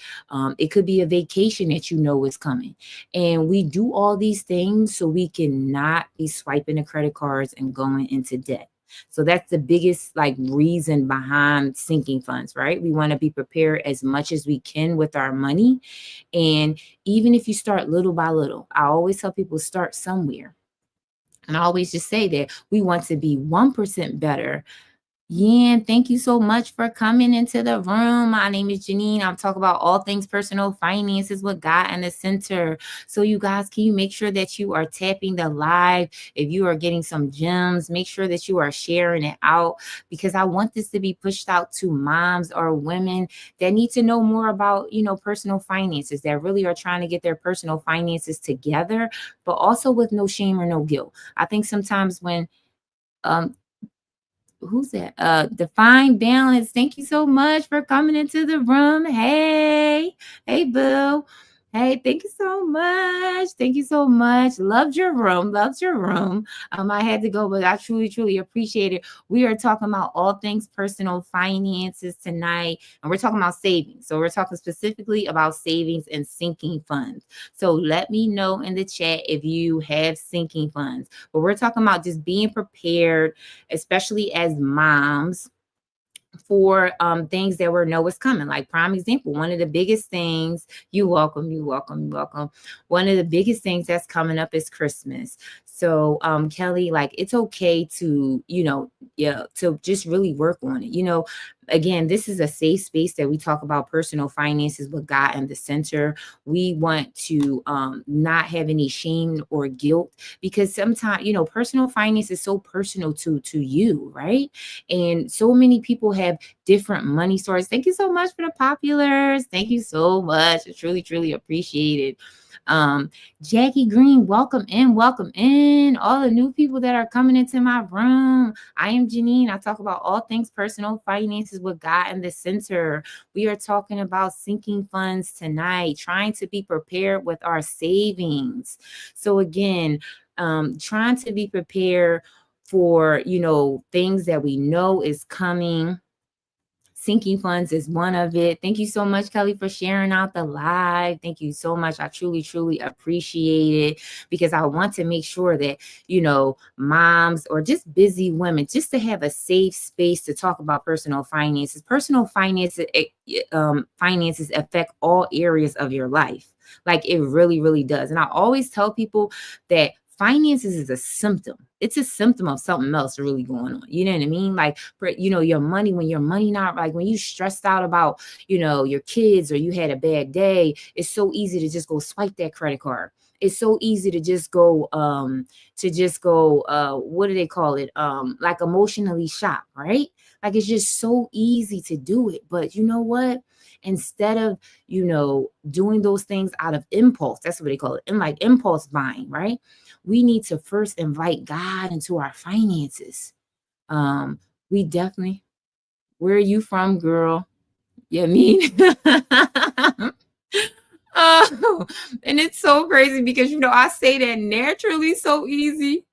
It could be a vacation that you know is coming. And we do all these things so we can not be swiping the credit cards and going into debt. So that's the biggest reason behind sinking funds, right? We want to be prepared as much as we can with our money. And even if you start little by little, I always tell people start somewhere. And I always just say that we want to be 1% better. Yeah, thank you so much for coming into the room. My name is Janine. I'm talking about all things personal finances with God in the center. So you guys, can you make sure that you are tapping the live? If you are getting some gems, make sure that you are sharing it out, because I want this to be pushed out to moms or women that need to know more about, personal finances, that really are trying to get their personal finances together, but also with no shame or no guilt. I think sometimes when who's that? Define Balance. Thank you so much for coming into the room. Hey, Boo. Hey, thank you so much. Thank you so much. Loved your room. Loved your room. I had to go, but I truly, truly appreciate it. We are talking about all things personal finances tonight, and we're talking about savings. So we're talking specifically about savings and sinking funds. So let me know in the chat if you have sinking funds. But we're talking about just being prepared, especially as moms, for things that we know is coming. Like prime example, one of the biggest things, you're welcome. One of the biggest things that's coming up is Christmas. So Kelly, it's okay to, to just really work on it. Again, this is a safe space that we talk about personal finances with God in the center. We want to not have any shame or guilt, because sometimes, personal finance is so personal to you, right? And so many people have different money stories. Thank you so much for the populars. Thank you so much. I truly, truly appreciate it. Jackie Green, welcome in. All the new people that are coming into my room. I am Janine. I talk about all things personal finances with God in the center. We are talking about sinking funds tonight, trying to be prepared with our savings. So again, trying to be prepared for, things that we know is coming. Sinking funds is one of it. Thank you so much, Kelly, for sharing out the live. Thank you so much. I truly, truly appreciate it, because I want to make sure that, moms or just busy women, just to have a safe space to talk about personal finances. Personal finances, finances affect all areas of your life. It really, really does. And I always tell people that finances is a symptom. It's a symptom of something else really going on. You know what I mean? Your money, when your money not when you stressed out about, your kids, or you had a bad day, it's so easy to just go swipe that credit card. It's so easy to just go, what do they call it? Emotionally shop, right? It's just so easy to do it. But you know what? Instead of, doing those things out of impulse, that's what they call it, and impulse buying, right? We need to first invite God into our finances. We definitely, where are you from, girl? Yeah, me. Oh, and it's so crazy because, I say that naturally so easy.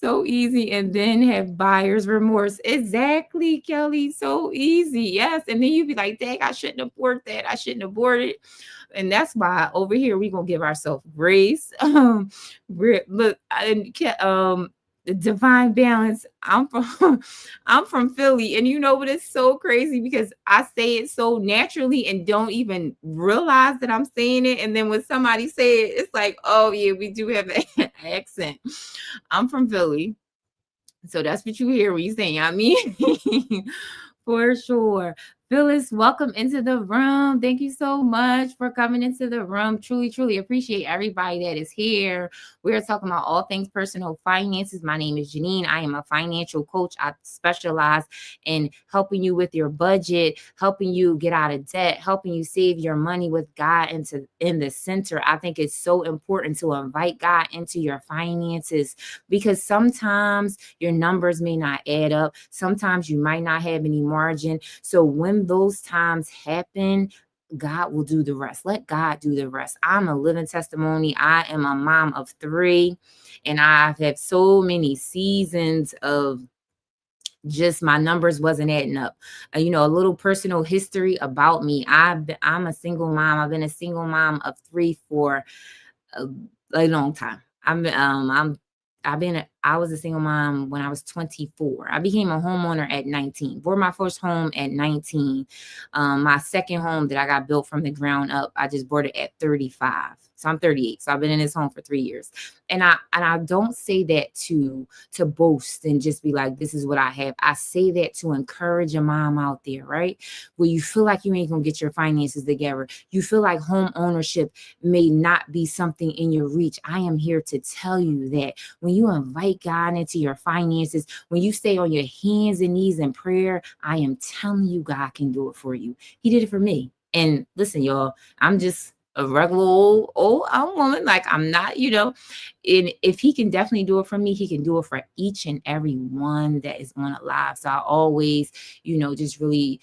So easy, and then have buyer's remorse. Exactly, Kelly. So easy. Yes. And then you be like, dang, I shouldn't have bought that. I shouldn't have bought it. And that's why over here we're gonna give ourselves grace. Look, the Divine Balance. I'm from I'm from Philly, and but it's so crazy because I say it so naturally and don't even realize that I'm saying it. And then when somebody say it, it's like, oh yeah, we do have an accent. I'm from Philly, so that's what you hear when you say, for sure. Phyllis, welcome into the room. Thank you so much for coming into the room. Truly, truly appreciate everybody that is here. We are talking about all things personal finances. My name is Janine. I am a financial coach. I specialize in helping you with your budget, helping you get out of debt, helping you save your money with God in the center. I think it's so important to invite God into your finances because sometimes your numbers may not add up. Sometimes you might not have any margin. So when those times happen, God will do the rest. Let God do the rest. I'm a living testimony. I am a mom of 3, and I've had so many seasons of just my numbers wasn't adding up. A little personal history about me. I'm a single mom. I've been a single mom of 3 for a long time. I was a single mom when I was 24. I became a homeowner at 19. Bought my first home at 19. My second home that I got built from the ground up, I just bought it at 35. So I'm 38. So I've been in this home for 3 years. And I don't say that to boast and just be like, this is what I have. I say that to encourage a mom out there, right? Where you feel like you ain't gonna get your finances together. You feel like home ownership may not be something in your reach. I am here to tell you that when you invite God into your finances, when you stay on your hands and knees in prayer, I am telling you, God can do it for you. He did it for me. And listen, y'all, I'm just a regular old woman. Like, I'm not, and if he can definitely do it for me, he can do it for each and every one that is on it live. So I always, just really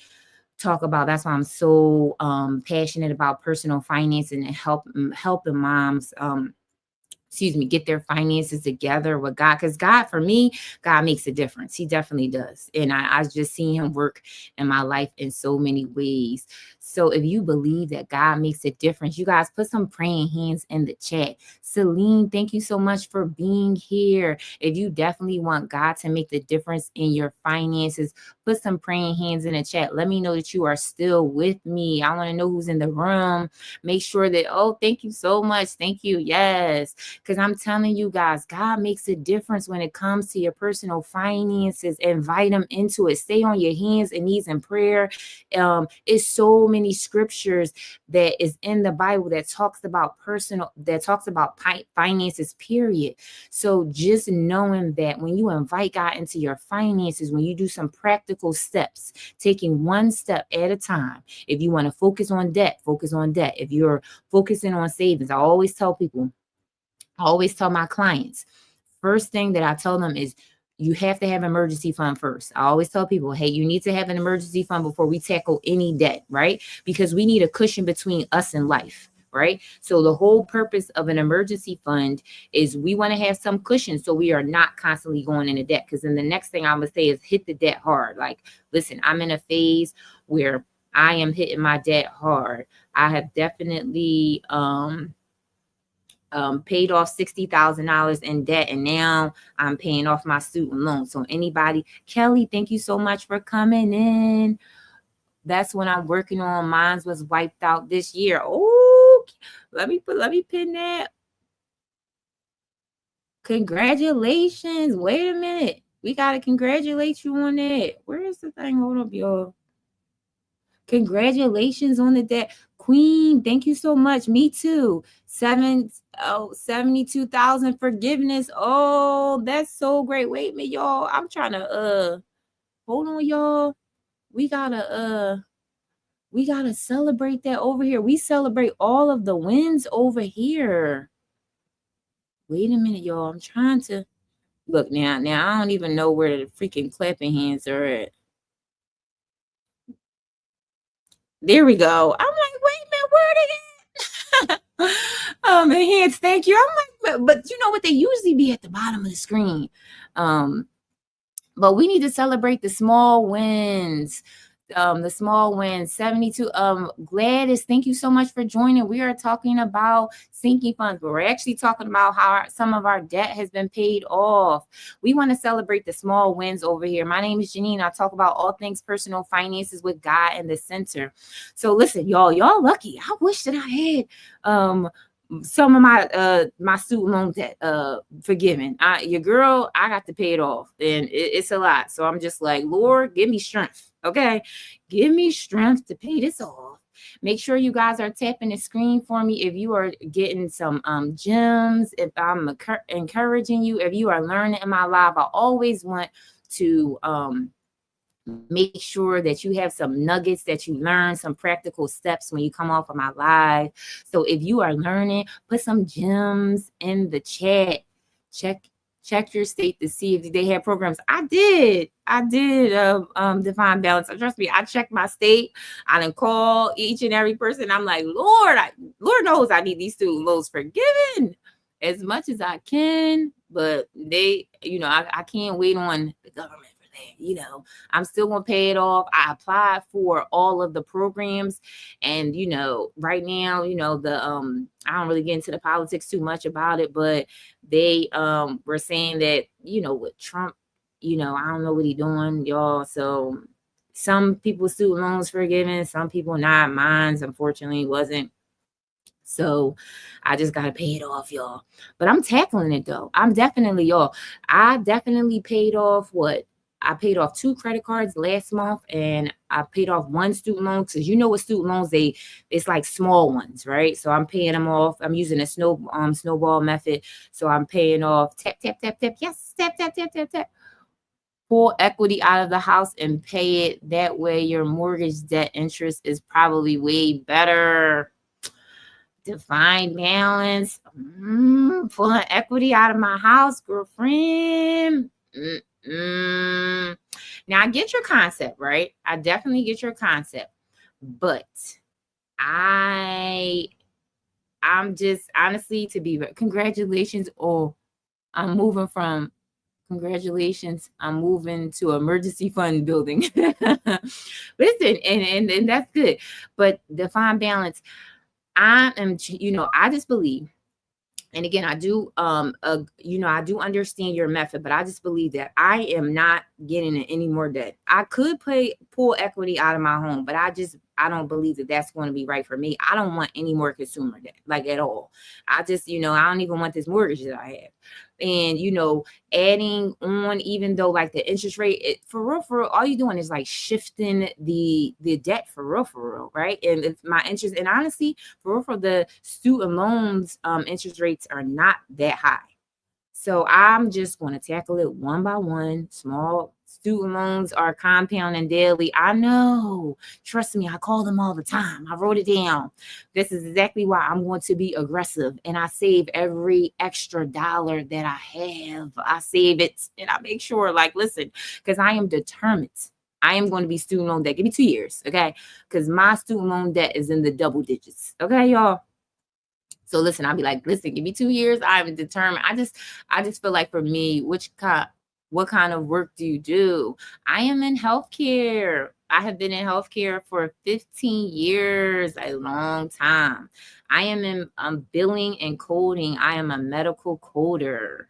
talk about, that's why I'm so passionate about personal finance and helping moms get their finances together with God. Because God, for me, God makes a difference. He definitely does. And I just seen him work in my life in so many ways. So if you believe that God makes a difference, you guys put some praying hands in the chat. Celine, thank you so much for being here. If you definitely want God to make the difference in your finances, put some praying hands in the chat. Let me know that you are still with me. I want to know who's in the room. Make sure that, thank you so much. Thank you. Yes. Because I'm telling you guys, God makes a difference when it comes to your personal finances. Invite him into it. Stay on your hands and knees in prayer. It's so many scriptures that is in the Bible that talks about finances, period. So just knowing that when you invite God into your finances, when you do some practical steps, taking one step at a time. If you want to focus on debt, focus on debt. If you're focusing on savings, I always tell my clients, first thing that I tell them is you have to have an emergency fund first. I always tell people, hey, you need to have an emergency fund before we tackle any debt, right? Because we need a cushion between us and life, right? So the whole purpose of an emergency fund is we want to have some cushion so we are not constantly going into debt. Because then the next thing I'm going to say is hit the debt hard. Like, listen, I'm in a phase where I am hitting my debt hard. I have definitely paid off $60,000 in debt, and now I'm paying off my student loan. So anybody, Kelly, thank you so much for coming in. That's when I'm working on. Mine was wiped out this year. Oh, let me pin that. Congratulations. Wait a minute. We got to congratulate you on that. Where is the thing? Hold up, y'all. Congratulations on the debt. Queen, thank you so much. Me too. 72,000 forgiveness. Oh, that's so great. Wait a minute, y'all. I'm trying to hold on, y'all. We gotta celebrate that over here. We celebrate all of the wins over here. Wait a minute, y'all. I'm trying to look now. I don't even know where the freaking clapping hands are at. There we go. I'm like, wait a minute, where are they at? Enhance, thank you. I'm like, but you know what? They usually be at the bottom of the screen. But we need to celebrate the small wins. The small wins. 72. Gladys, thank you so much for joining. We are talking about sinking funds, but we're actually talking about how some of our debt has been paid off. We want to celebrate the small wins over here. My name is Janine. I talk about all things personal finances with God in the center. So listen, y'all lucky. I wish that I had some of my student loan debt forgiven. Your girl, I got to pay it off, and it's a lot. So I'm just like, Lord, give me strength. Okay, give me strength to pay this off. Make sure you guys are tapping the screen for me if you are getting some gems. If I'm encouraging you, if you are learning in my live, I always want to make sure that you have some nuggets that you learn, some practical steps when you come off of my live. So if you are learning, put some gems in the chat. Check your state to see if they have programs. I did Divine Balance. Trust me, I checked my state. I done call each and every person. I'm like, Lord knows I need these student loans forgiven as much as I can, but they, I can't wait on the government. I'm still gonna pay it off. I applied for all of the programs, and right now, the I don't really get into the politics too much about it, but they were saying that with Trump, I don't know what he's doing, y'all. So some people's student loans forgiven, some people not. Mine's unfortunately wasn't. So I just got to pay it off, y'all. But I'm tackling it though. I definitely paid off I paid off 2 credit cards last month, and I paid off 1 student loan, because with student loans, it's like small ones, right? So I'm paying them off. I'm using a snowball method. So I'm paying off tap, tap, tap, tap. Yes, tap, tap, tap, tap, tap. Pull equity out of the house and pay it. That way your mortgage debt interest is probably way better. Divine Balance. Pulling equity out of my house, girlfriend. Now I get your concept, right? I definitely get your concept, but I'm just honestly congratulations. I'm moving to emergency fund building. Listen, and that's good, but Divine Balance, I just believe. And again, I do, I do understand your method, but I just believe that I am not getting in any more debt. I could pull equity out of my home, but I don't believe that that's going to be right for me. I don't want any more consumer debt, like at all. I just, I don't even want this mortgage that I have. And, adding on, even though like the interest rate, for real, all you're doing is like shifting the debt for real, right? And it's my interest, and honestly, for the student loans, interest rates are not that high. So I'm just going to tackle it one by one. Small student loans are compounding daily. I know. Trust me, I call them all the time. I wrote it down. This is exactly why I'm going to be aggressive. And I save every extra dollar that I have. I save it, and I make sure, listen, because I am determined. I am going to be student loan debt. Give me 2 years, okay? Because my student loan debt is in the double digits. Okay, y'all? So listen, I'll be like, listen, give me 2 years. I'm determined. I just feel like for me, what kind of work do you do? I am in healthcare. I have been in healthcare for 15 years, a long time. I am in billing and coding. I am a medical coder.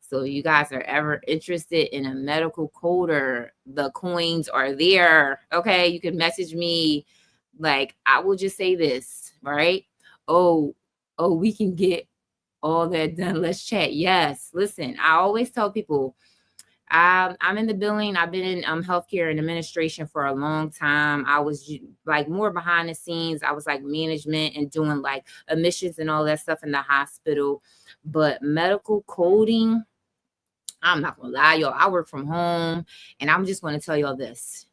So you guys are ever interested in a medical coder, the coins are there. Okay, you can message me. I will just say this, right? Oh, we can get all that done. Let's chat. Yes. Listen, I always tell people, I'm in the billing. I've been in healthcare and administration for a long time. I was more behind the scenes. I was management and doing admissions and all that stuff in the hospital. But medical coding, I'm not gonna lie, y'all. I work from home, and I'm just gonna tell y'all this.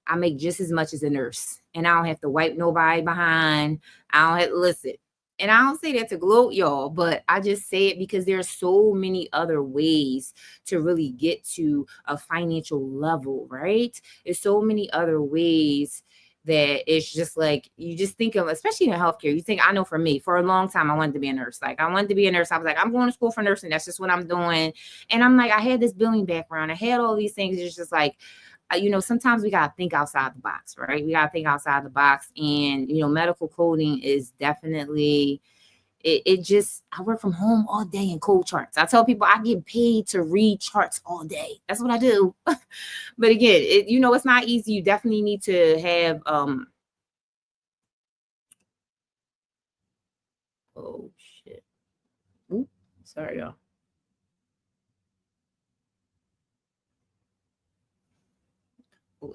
I make just as much as a nurse, and I don't have to wipe nobody behind. I don't have to listen. And I don't say that to gloat, y'all, but I just say it because there are so many other ways to really get to a financial level, right? There's so many other ways that it's just you just think of, especially in healthcare, you think, I know for me, for a long time, I wanted to be a nurse. I wanted to be a nurse. I was I'm going to school for nursing. That's just what I'm doing. And I'm I had this billing background. I had all these things. It's just sometimes we got to think outside the box, right? We got to think outside the box. And, medical coding is definitely, I work from home all day and code charts. I tell people I get paid to read charts all day. That's what I do. But again, it's not easy. You definitely need to have, oh Sorry, y'all.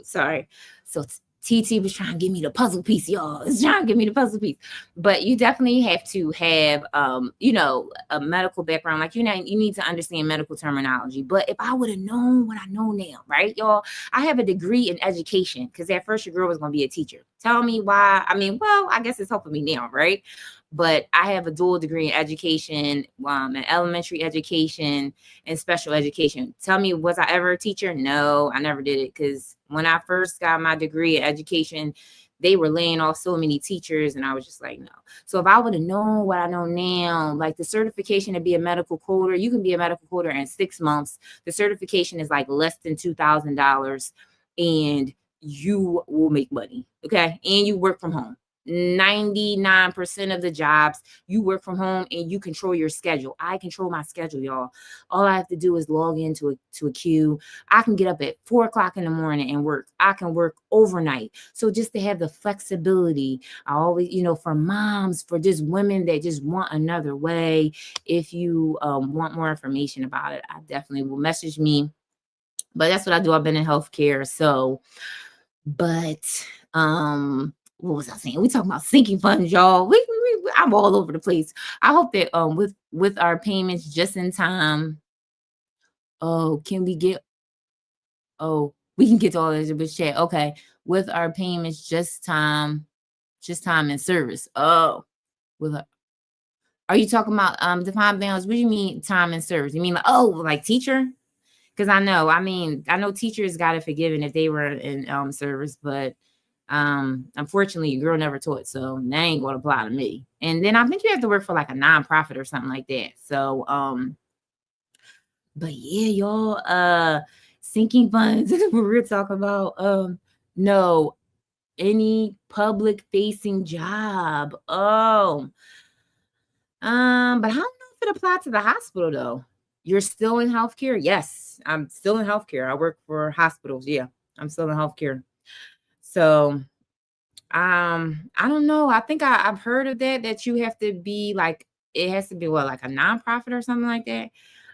Sorry. So TT was trying to give me the puzzle piece, y'all. It's trying to give me the puzzle piece. But you definitely have to have, a medical background. Like, you need to understand medical terminology. But if I would have known what I know now, right, y'all, I have a degree in education because at first your girl was going to be a teacher. Tell me why. I mean, well, I guess it's helping me now, right? But I have a dual degree in education, in elementary education and special education. Tell me, was I ever a teacher? No, I never did it because when I first got my degree in education, they were laying off so many teachers and I was just like, no. So if I would have known what I know now, like the certification to be a medical coder, you can be a medical coder in 6 months. The certification is like less than $2,000 and you will make money. Okay. And you work from home. 99% of the jobs you work from home and you control your schedule. I control my schedule, y'all. All I have to do is log into a queue. I can get up at 4:00 in the morning and work. I can work overnight. So just to have the flexibility, I always, for moms, for just women that just want another way. If you want more information about it, I definitely will message me. But that's what I do. I've been in healthcare. So, but what was I saying? We talking about sinking funds, y'all. I'm all over the place. I hope that with our payments just in time. Oh, can we get? Oh, we can get to all this in this chat. Okay, with our payments just time and service. Oh, with are you talking about defined balance? What do you mean time and service? You mean like teacher? Because I know teachers got it forgiven if they were in service, but unfortunately your girl never taught, so that ain't gonna apply to me. And then I think you have to work for like a nonprofit or something like that. So but yeah, y'all, sinking funds we're talking about. No, any public facing job. But I don't know if it applied to the hospital though. You're still in healthcare? Yes, I'm still in healthcare. I work for hospitals. Yeah, I'm still in healthcare. So I don't know. I think I've heard of that you have to be like, it has to be like a nonprofit or something like that.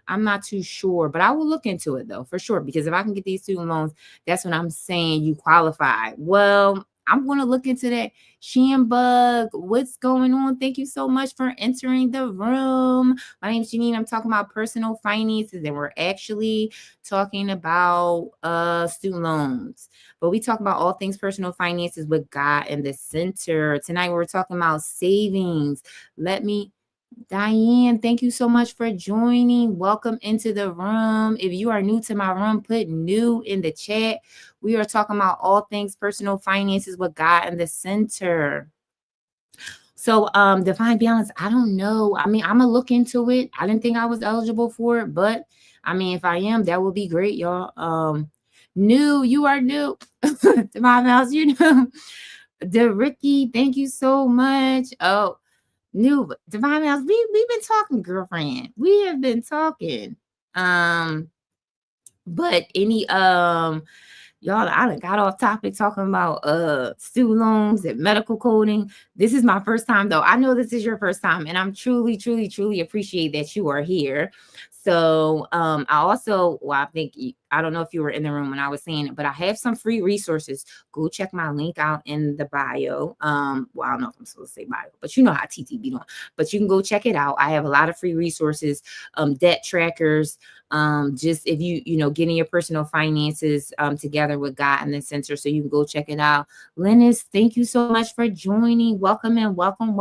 I'm not too sure, but I will look into it though, for sure. Because if I can get these student loans, that's when I'm saying you qualify. Well, I'm going to look into that. Shambug, what's going on? Thank you so much for entering the room. My name is Janine. I'm talking about personal finances, and we're actually talking about student loans. But we talk about all things personal finances with God in the center. Tonight we're talking about savings. Diane, thank you so much for joining. Welcome into the room. If you are new to my room, put new in the chat. We are talking about all things personal finances with God in the center. So defined balance, I don't know. I mean, I'm gonna look into it. I didn't think I was eligible for it, but I mean, if I am, that would be great, y'all. You are new. Defined balance, the Ricky, thank you so much. Oh, new Divine Mouse, we've been talking, girlfriend. We have been talking. But any y'all, I done got off topic talking about student loans and medical coding. This is my first time though. I know this is your first time, and I'm truly, truly, truly appreciate that you are here. So I also, I don't know if you were in the room when I was saying it, but I have some free resources. Go check my link out in the bio. Well, I don't know if I'm supposed to say bio, but you know how TT be doing. But you can go check it out. I have a lot of free resources, debt trackers, just if you getting your personal finances together with God in the center, so you can go check it out. Linus, thank you so much for joining. Welcome and welcome.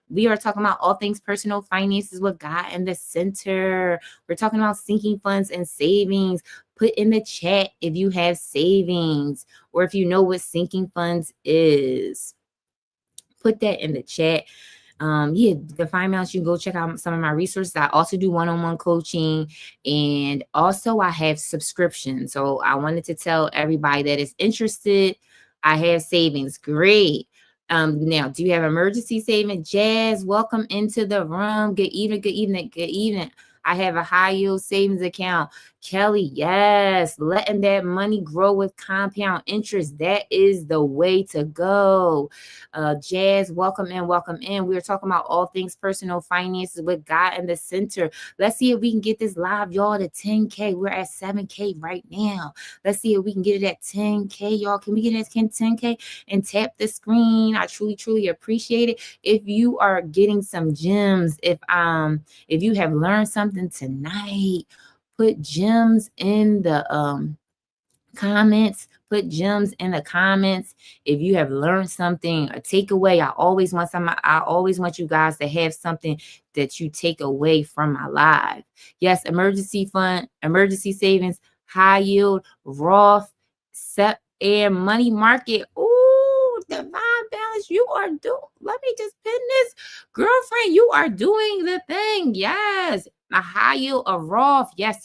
We are talking about all things personal finances with God in the center. We're talking about sinking funds and savings. Put in the chat if you have savings or if you know what sinking funds is. Put that in the chat. The finance, you can go check out some of my resources. I also do one-on-one coaching, and also I have subscriptions. So I wanted to tell everybody that is interested, I have savings. Great. Now, do you have emergency savings? Jazz, welcome into the room. Good evening. I have a high yield savings account. Kelly, yes, letting that money grow with compound interest. That is the way to go. Jazz, welcome in, welcome in. We are talking about all things personal finances with God in the center. Let's see if we can get this live, y'all, to 10K. We're at 7K right now. Let's see if we can get it at 10K, y'all. Can we get it at 10K and tap the screen? I truly, truly appreciate it. If you are getting some gems, if you have learned something tonight, put gems in the comments. Put gems in the comments. If you have learned something, a takeaway, I always want you guys to have something that you take away from my live. Yes, emergency fund, emergency savings, high yield, Roth, SEP, and money market. Ooh, divine balance. You are doing. Let me just pin this, girlfriend. You are doing the thing. Yes. A high yield, a Roth. Yes.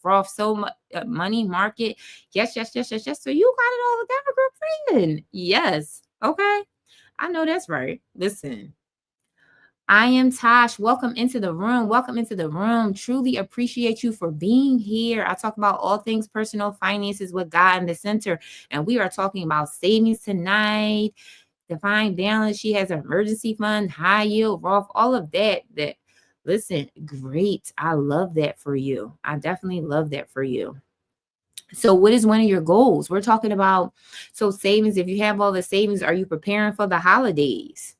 Roth. So much money market. Yes. So you got it all together, girlfriend. Yes. Okay. I know that's right. Listen. I am Tosh. Welcome into the room. Welcome into the room. Truly appreciate you for being here. I talk about all things personal finances with God in the center. And we are talking about savings tonight, divine balance. She has an emergency fund, high yield, Roth, all of that. Listen, great. I love that for you. I definitely love that for you. So what is one of your goals? We're talking about, so savings. If you have all the savings, are you preparing for the holidays?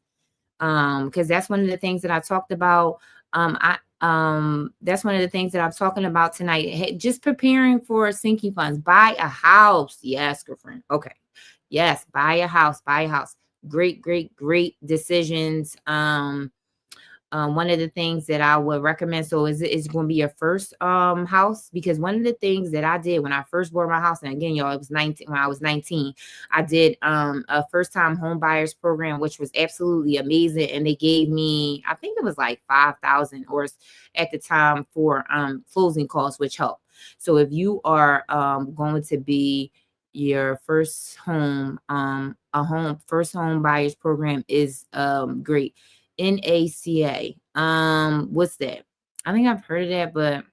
Because that's one of the things that I talked about. That's one of the things that I'm talking about tonight. Hey, just preparing for sinking funds. Buy a house. Yes, girlfriend. Okay. Yes, buy a house. Great decisions. One of the things that I would recommend, so it's going to be your first house, because one of the things that I did when I first bought my house, and again, y'all, it was 19 when I was 19, I did a first time home buyers program, which was absolutely amazing, and they gave me, I think it was like 5,000 or at the time for closing costs, which helped. So if you are going to be your first home, first home buyers program is great. NACA. What's that? I think I've heard of that, but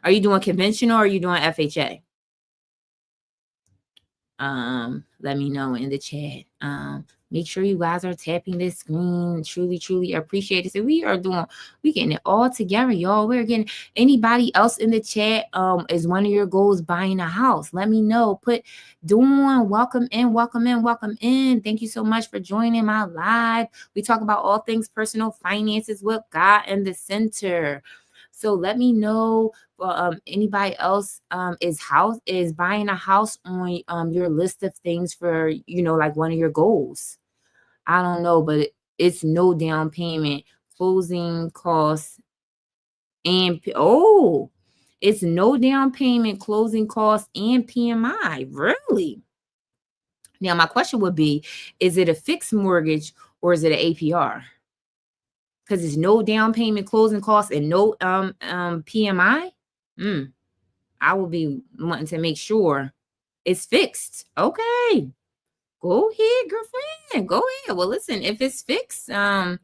are you doing conventional or are you doing FHA? Let me know in the chat. Make sure you guys are tapping this screen. Truly appreciate it. So we getting it all together, y'all. We're getting anybody else in the chat. Is one of your goals buying a house? Let me know. Put Dawn, welcome in. Thank you so much for joining my live. We talk about all things personal finances with God in the center. So let me know. Anybody else is buying a house on your list of things for, like one of your goals. I don't know, but it's no down payment, closing costs, and it's no down payment, closing costs, and PMI. Really? Now my question would be, is it a fixed mortgage or is it an APR? Because it's no down payment, closing costs, and no PMI. I will be wanting to make sure it's fixed. Okay. Go ahead, girlfriend. Go ahead. Well, listen, if it's fixed, thank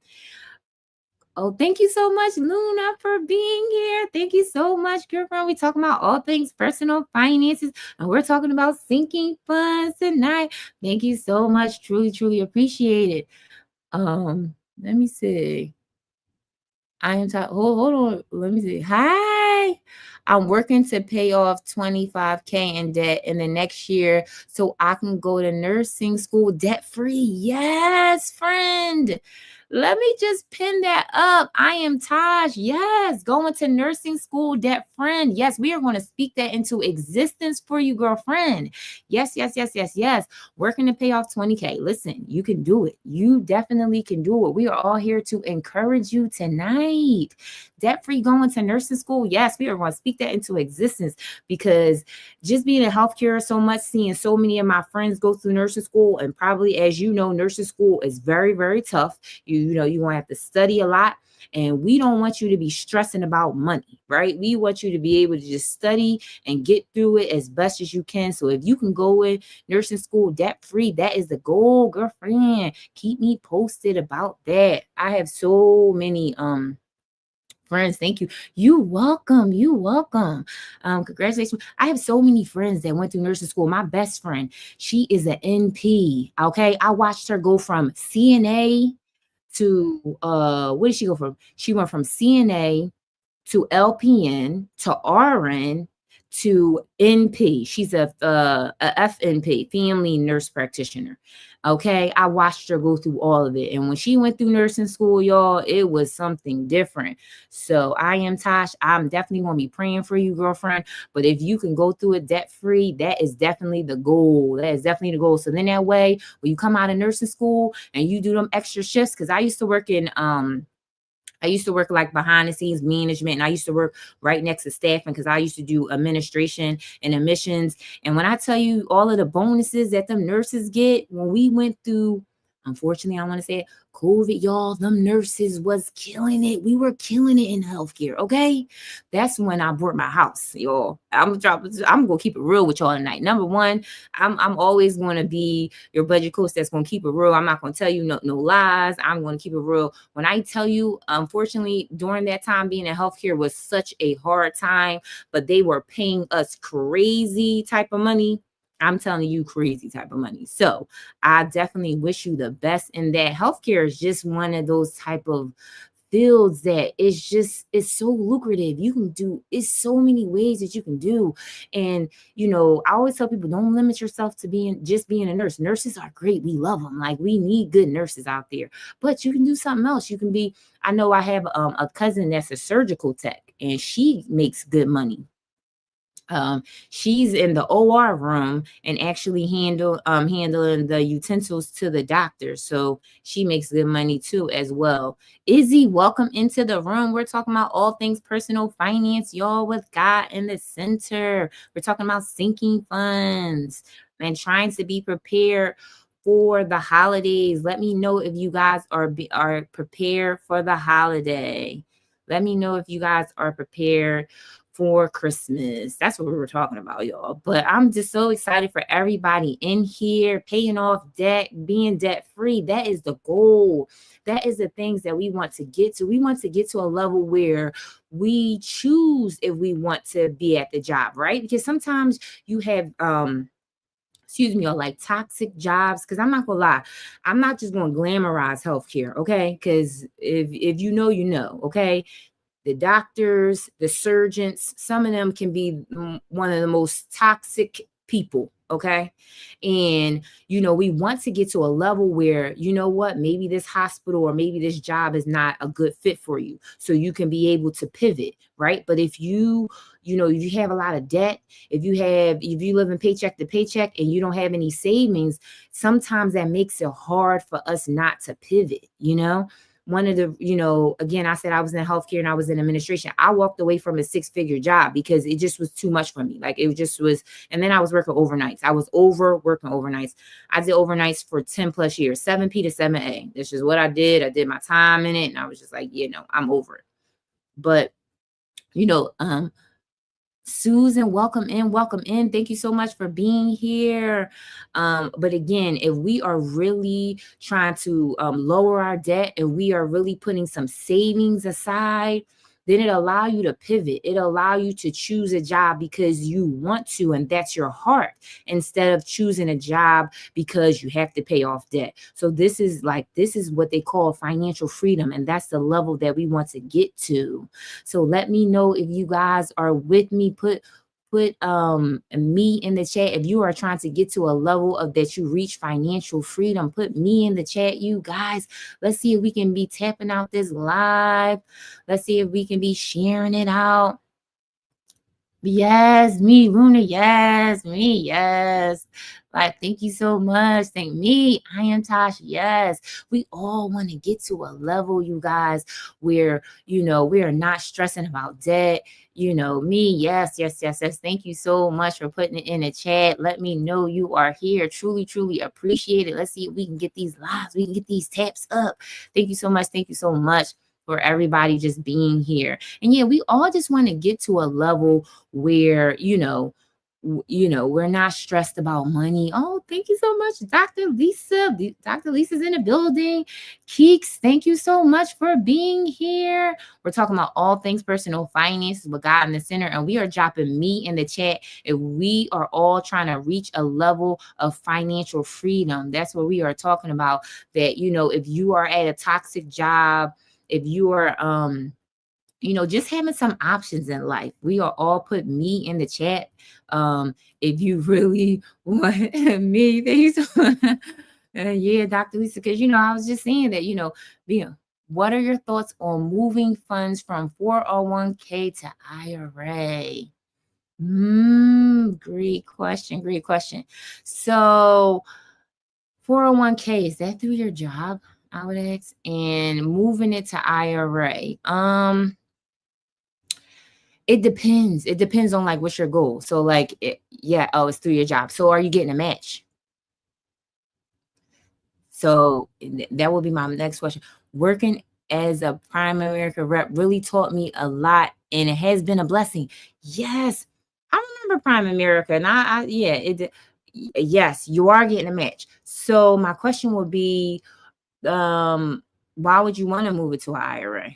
you so much, Luna, for being here. Thank you so much, girlfriend. We're talking about all things personal finances, and we're talking about sinking funds tonight. Thank you so much. Truly appreciate it. Let me see. I am hold on. Let me see. Hi. I'm working to pay off 25K in debt in the next year so I can go to nursing school debt free. Yes, friend. Let me just pin that up. I am Taj. Yes, going to nursing school debt friend. Yes, we are going to speak that into existence for you, girlfriend. Yes. Working to pay off 20K. Listen, you can do it. You definitely can do it. We are all here to encourage you tonight. Debt-free going to nursing school. Yes, we are going to speak that into existence, because just being in healthcare so much, seeing so many of my friends go through nursing school, and probably, as you know, nursing school is very, very tough. You're going to have to study a lot. And we don't want you to be stressing about money, right? We want you to be able to just study and get through it as best as you can. So if you can go in nursing school debt-free, that is the goal, girlfriend. Keep me posted about that. I have so many friends. Thank you. You welcome. You welcome. Congratulations. I have so many friends that went through nursing school. My best friend, she is an NP. Okay. I watched her go from CNA to where did she go from? She went from CNA to LPN to RN to NP. She's a FNP, family nurse practitioner. Okay, I watched her go through all of it, and when she went through nursing school, y'all, it was something different. So I am Tosh. I'm definitely gonna be praying for you, girlfriend. But if you can go through it debt free, that is definitely the goal. That is definitely the goal. So then that way, when you come out of nursing school and you do them extra shifts, because I used to work like behind the scenes management, and I used to work right next to staffing because I used to do administration and admissions. And when I tell you all of the bonuses that them nurses get when we went through, unfortunately, I want to say it, COVID, y'all, them nurses was killing it. We were killing it in healthcare. Okay. That's when I bought my house, y'all. I'm gonna keep it real with y'all tonight. Number one, I'm always gonna be your budget coach that's gonna keep it real. I'm not gonna tell you no lies. I'm gonna keep it real. When I tell you, unfortunately, during that time being in healthcare was such a hard time, but they were paying us crazy type of money. I'm telling you, crazy type of money. So I definitely wish you the best in that. Healthcare is just one of those type of fields that it's so lucrative. You can do it's so many ways that you can do. And I always tell people, don't limit yourself to being a nurse. Nurses are great. We love them. Like, we need good nurses out there. But you can do something else. You can be, I know I have a cousin that's a surgical tech, and she makes good money. She's in the OR room and actually handling the utensils to the doctor. So she makes good money too as well. Izzy, welcome into the room. We're talking about all things personal finance, y'all, with God in the center. We're talking about sinking funds and trying to be prepared for the holidays. Let me know if you guys are prepared for the holiday. Let me know if you guys are prepared for Christmas. That's what we were talking about, y'all. But I'm just so excited for everybody in here, paying off debt, being debt free. That is the goal. That is the things that we want to get to. We want to get to a level where we choose if we want to be at the job, right? Because sometimes you have excuse me, or like toxic jobs. Because I'm not gonna lie, I'm not just gonna glamorize healthcare, okay? Because if you know, okay, the doctors, the surgeons, some of them can be one of the most toxic people. Okay. And, we want to get to a level where, what, maybe this hospital or maybe this job is not a good fit for you. So you can be able to pivot. Right. But if if you have a lot of debt, if you live in paycheck to paycheck and you don't have any savings, sometimes that makes it hard for us not to pivot. One of the, again, I said I was in healthcare and I was in administration. I walked away from a 6-figure job because it just was too much for me. Like, it just was. And then I was working overnights. I was working overnights. I did overnights for 10 plus years, 7P to 7A. This is what I did. I did my time in it. And I was just like, I'm over it. But, Susan, welcome in. Thank you so much for being here. But again, if we are really trying to lower our debt and we are really putting some savings aside, then it allow you to pivot. It allow you to choose a job because you want to, and that's your heart, instead of choosing a job because you have to pay off debt. So this is what they call financial freedom, and that's the level that we want to get to. So let me know if you guys are with me. Put me in the chat if you are trying to get to a level of that you reach financial freedom. Put me in the chat, you guys. Let's see if we can be tapping out this live. Let's see if we can be sharing it out. Yes, me, Runa. Yes, me. Yes. Like, thank you so much. Thank me. I am Tosh. Yes. We all want to get to a level, you guys, where, we are not stressing about debt. Me. Yes, yes, yes, yes. Thank you so much for putting it in the chat. Let me know you are here. Truly, truly appreciate it. Let's see if we can get these lives. We can get these taps up. Thank you so much. Thank you so much for everybody just being here. And yeah, we all just want to get to a level where, we're not stressed about money. Oh, thank you so much, Dr. Lisa. Dr. Lisa's in the building. Keeks, thank you so much for being here. We're talking about all things personal finances with God in the center, and we are dropping me in the chat if we are all trying to reach a level of financial freedom. That's what we are talking about. That, if you are at a toxic job, if you are just having some options in life. We are all put me in the chat. If you really want me, thanks. Yeah, Dr. Lisa, because I was just saying that, being what are your thoughts on moving funds from 401k to IRA? Great question. Great question. So 401k, is that through your job? I would ask. And moving it to IRA. It depends. It depends on like what's your goal. So like, it's through your job. So are you getting a match? So that will be my next question. Working as a Prime America rep really taught me a lot, and it has been a blessing. Yes, I remember Prime America, and yes, you are getting a match. So my question would be, why would you want to move it to an IRA?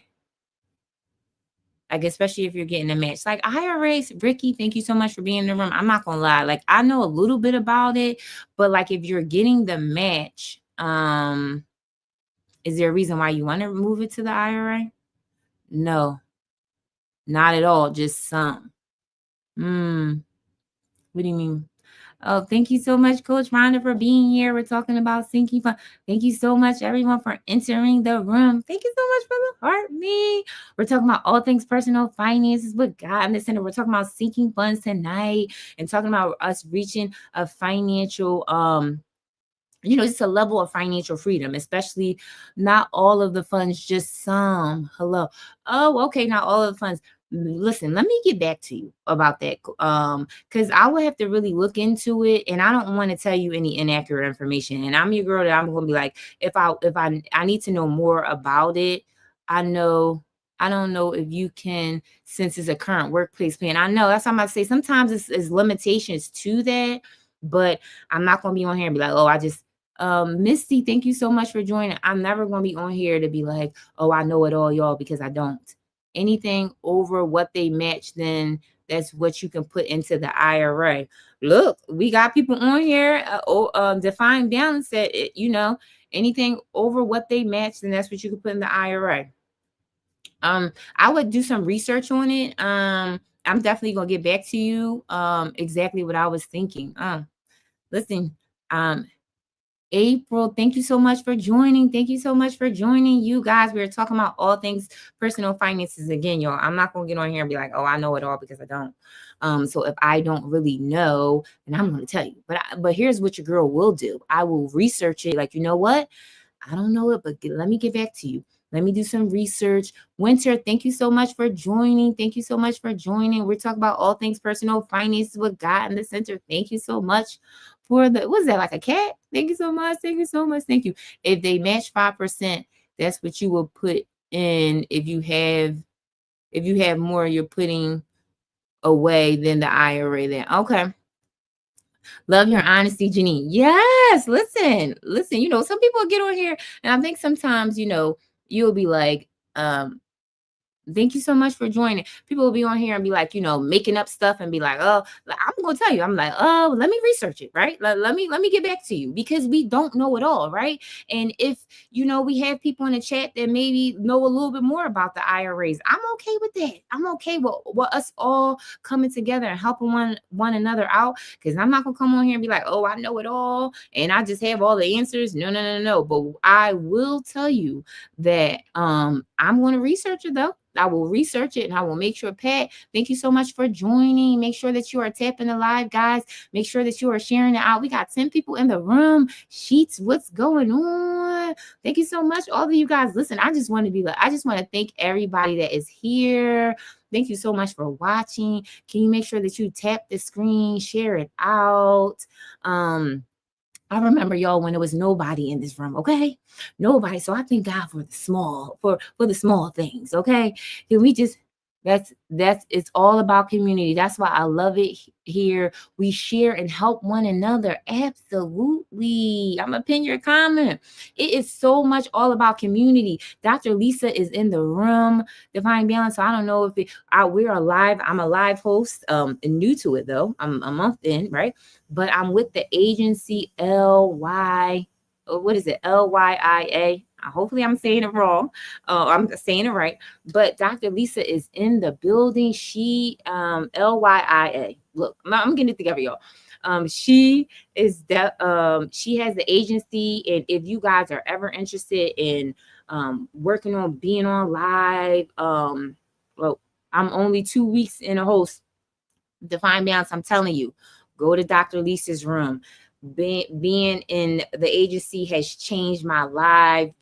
Like, especially if you're getting a match. Like IRAs, Ricky, thank you so much for being in the room. I'm not gonna lie, like I know a little bit about it, but like if you're getting the match, is there a reason why you want to move it to the IRA? No, not at all, just some. What do you mean? Oh, thank you so much, Coach Rhonda, for being here. We're talking about sinking fund. Thank you so much, everyone, for entering the room. Thank you so much for the heart, me. We're talking about all things personal finances with God in the center. We're talking about sinking funds tonight and talking about us reaching a financial, it's a level of financial freedom, especially not all of the funds, just some. Hello. Oh, okay. Not all of the funds. Listen, let me get back to you about that. Because I will have to really look into it, and I don't want to tell you any inaccurate information. And I'm your girl that I'm gonna be like, if I need to know more about it. I don't know if you can, since it's a current workplace plan. I know that's what I'm about to say. Sometimes it's limitations to that, but I'm not gonna be on here and be like, oh, I just Misty, thank you so much for joining. I'm never going to be on here to be like, oh, I know it all, y'all, because I don't. Anything over what they match, then that's what you can put into the IRA. Look, we got people on here, define balance that, anything over what they match, then that's what you can put in the IRA. I would do some research on it. I'm definitely going to get back to you exactly what I was thinking. Listen, April, thank you so much for joining. Thank you so much for joining. You guys, we're talking about all things personal finances again, y'all. I'm not going to get on here and be like, oh, I know it all, because I don't. So if I don't really know, then I'm going to tell you. But here's what your girl will do. I will research it. Like, you know what? I don't know it, but let me get back to you. Let me do some research. Winter, thank you so much for joining. Thank you so much for joining. We're talking about all things personal finances with God in the center. Thank you so much for what's that, like a cat? Thank you so much. Thank you so much. Thank you. If they match 5%, that's what you will put in. If you have more, you're putting away than the IRA then. Okay. Love your honesty, Janine. Yes, listen. Some people get on here, and I think sometimes, you'll be like, thank you so much for joining. People will be on here and be like, making up stuff and be like, oh, I'm going to tell you. I'm like, oh, let me research it, right? Let me get back to you, because we don't know it all, right? And if, we have people in the chat that maybe know a little bit more about the IRAs, I'm okay with that. I'm okay with us all coming together and helping one another out, because I'm not going to come on here and be like, oh, I know it all and I just have all the answers. No. But I will tell you that I'm going to research it, though. I will research it, and I will make sure. Pat, thank you so much for joining. Make sure that you are tapping the live, guys. Make sure that you are sharing it out. We got 10 people in the room. Sheets, what's going on? Thank you so much, all of you guys. Listen, I just want to thank everybody that is here. Thank you so much for watching. Can you make sure that you tap the screen, share it out? I remember, y'all, when there was nobody in this room, okay? Nobody. So I thank God for the small, for the small things, okay? Can we just That's it's all about community. That's why I love it here. We share and help one another. Absolutely. I'm gonna pin your comment. It is so much all about community. Dr. Lisa is in the room. Divine Balance. So I don't know if we're alive. I'm a live host. New to it though. I'm a month in, right? But I'm with the agency what is it? LYIA. Hopefully I'm saying it wrong. I'm saying it right. But Dr. Lisa is in the building. She LYIA. Look, I'm getting it together, y'all. She is that she has the agency, and if you guys are ever interested in working on being on live, well, I'm only 2 weeks in a host. Divine Balance, I'm telling you, go to Dr. Lisa's room. Being in the agency has changed my life.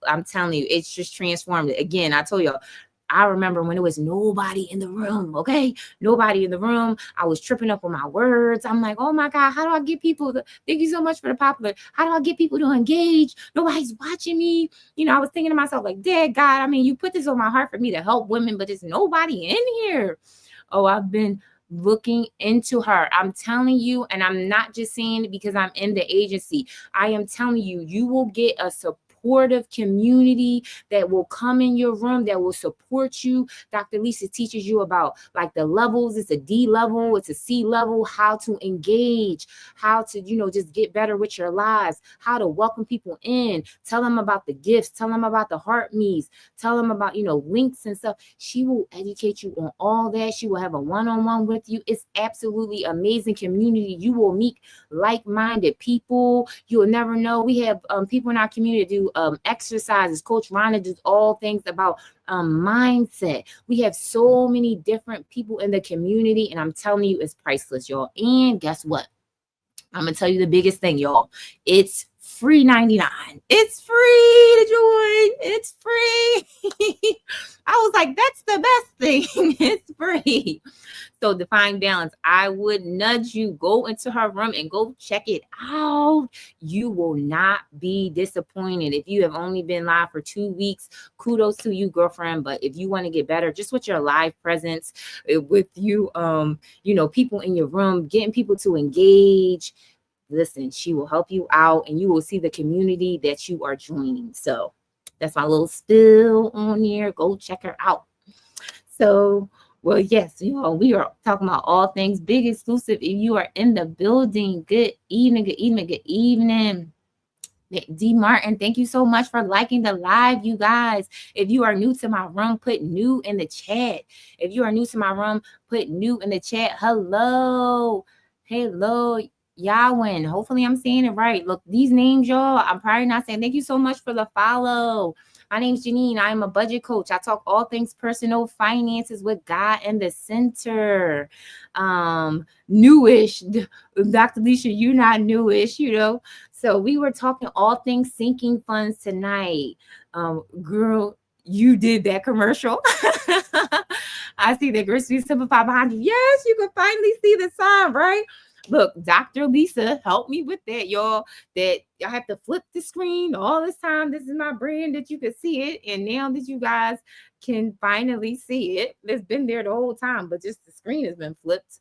I'm telling you, it's just transformed it. Again, I told y'all, I remember when there was nobody in the room, okay? Nobody in the room. I was tripping up on my words. I'm like, oh my God, how do I get people thank you so much for the popular. How do I get people to engage? Nobody's watching me. I was thinking to myself, like, Dad, God, I mean, you put this on my heart for me to help women, but there's nobody in here. Oh, I've been looking into her. I'm telling you, and I'm not just saying it because I'm in the agency. I am telling you, you will get a supportive community that will come in your room, that will support you. Dr. Lisa teaches you about like the levels. It's a D level, it's a C level, how to engage, how to, just get better with your lives, how to welcome people in, tell them about the gifts, tell them about the heart me's, tell them about, links and stuff. She will educate you on all that. She will have a one-on-one with you. It's absolutely amazing community. You will meet like-minded people. You will never know. We have people in our community do exercises. Coach Rhonda does all things about mindset. We have so many different people in the community, and I'm telling you, it's priceless, y'all. And guess what? I'm gonna tell you the biggest thing, y'all. It's free 99. It's free to join. It's free. I was like, that's the best thing. It's free. So Divine Balance, I would nudge you, go into her room and go check it out. You will not be disappointed. If you have only been live for 2 weeks, kudos to you, girlfriend. But if you want to get better, just with your live presence, with you, people in your room, getting people to engage, listen, she will help you out and you will see the community that you are joining. So that's my little spill on here. Go check her out. So, well, yes, we are talking about all things big exclusive. If you are in the building, good evening, good evening, good evening. D Martin, thank you so much for liking the live, you guys. If you are new to my room, put new in the chat. If you are new to my room, put new in the chat. Hello. Yawin. Hopefully I'm saying it right. Look, these names, y'all, I'm probably not saying. Thank you so much for the follow. My name's Janine. I am a budget coach. I talk all things personal finances with God in the center. Newish. Dr. Lisa, you're not newish, So we were talking all things sinking funds tonight. Girl, you did that commercial. I see the Crispy Simplify behind you. Yes, you can finally see the sign, right? Look, Dr. Lisa helped me with that, y'all. That I have to flip the screen all this time. This is my brand that you can see it. And now that you guys can finally see it, it's been there the whole time, but just the screen has been flipped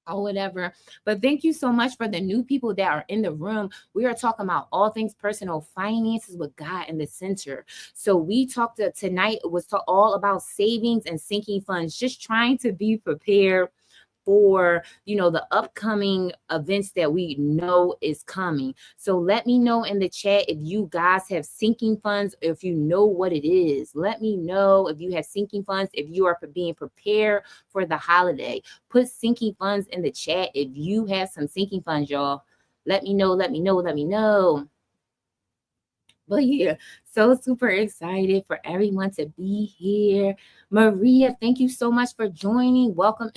or whatever. But thank you so much for the new people that are in the room. We are talking about all things personal finances with God in the center. So we talked tonight was all about savings and sinking funds, just trying to be prepared for the upcoming events that we know is coming. So let me know in the chat if you guys have sinking funds, if you know what it is. Let me know if you have sinking funds, if you are being prepared for the holiday. Put sinking funds in the chat if you have some sinking funds, y'all. Let me know. But yeah, so super excited for everyone to be here. Maria, thank you so much for joining. Welcome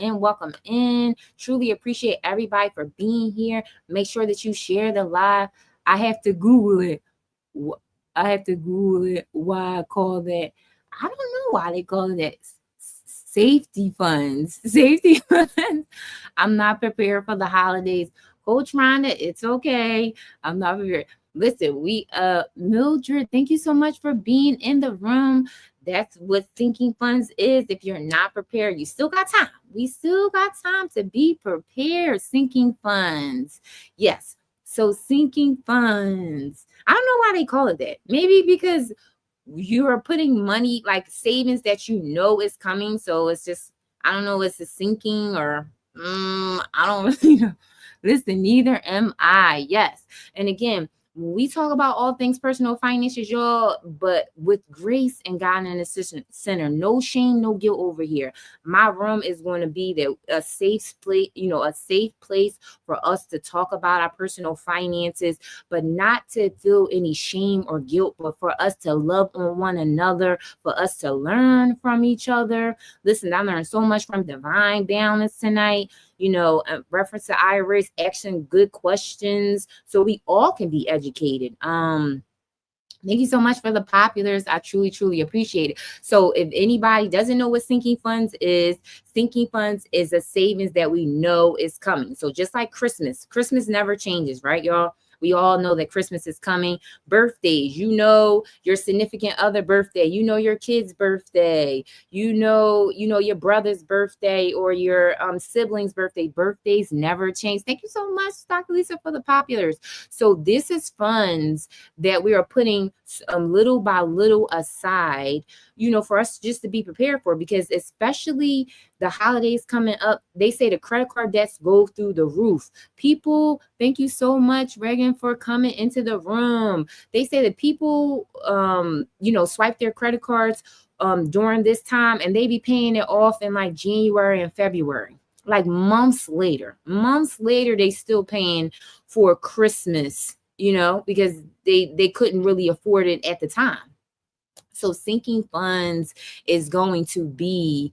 in. Truly appreciate everybody for being here. Make sure that you share the live. I have to Google it. Why I call that. I don't know why they call it that. Safety funds. I'm not prepared for the holidays. Coach Rhonda, it's okay. I'm not prepared. Listen, Mildred, thank you so much for being in the room. that's what sinking funds is. If you're not prepared, you still got time. We still got time to be prepared. Sinking funds. Yes. So sinking funds. I don't know why they call it that. Maybe because you are putting money, like savings that you know is coming. So it's just, I don't know, it's a sinking or I don't really know. Listen, neither am I. Yes. And again, when we talk about all things personal finances, y'all, but with grace and God in the center, no shame, no guilt over here. My room is going to be a safe place, a safe place for us to talk about our personal finances, but not to feel any shame or guilt, but for us to love on one another, for us to learn from each other. Listen, I learned so much from Divine Balance tonight. Reference to Iris, asking good questions so we all can be educated. Thank you so much for the populars. I truly, truly appreciate it. So if anybody doesn't know what sinking funds is a savings that we know is coming. So just like Christmas never changes, right, y'all? We all know that Christmas is coming. Birthdays, your significant other birthday, your kid's birthday, your brother's birthday or your sibling's birthday. Birthdays never change. Thank you so much, Dr. Lisa, for the populars. So this is funds that we are putting little by little aside, for us just to be prepared for, because especially the holidays coming up, they say the credit card debts go through the roof. People, thank you so much, Reagan, for coming into the room. They say that people, swipe their credit cards during this time, and they be paying it off in like January and February. Like months later, they still paying for Christmas, because they couldn't really afford it at the time. So sinking funds is going to be,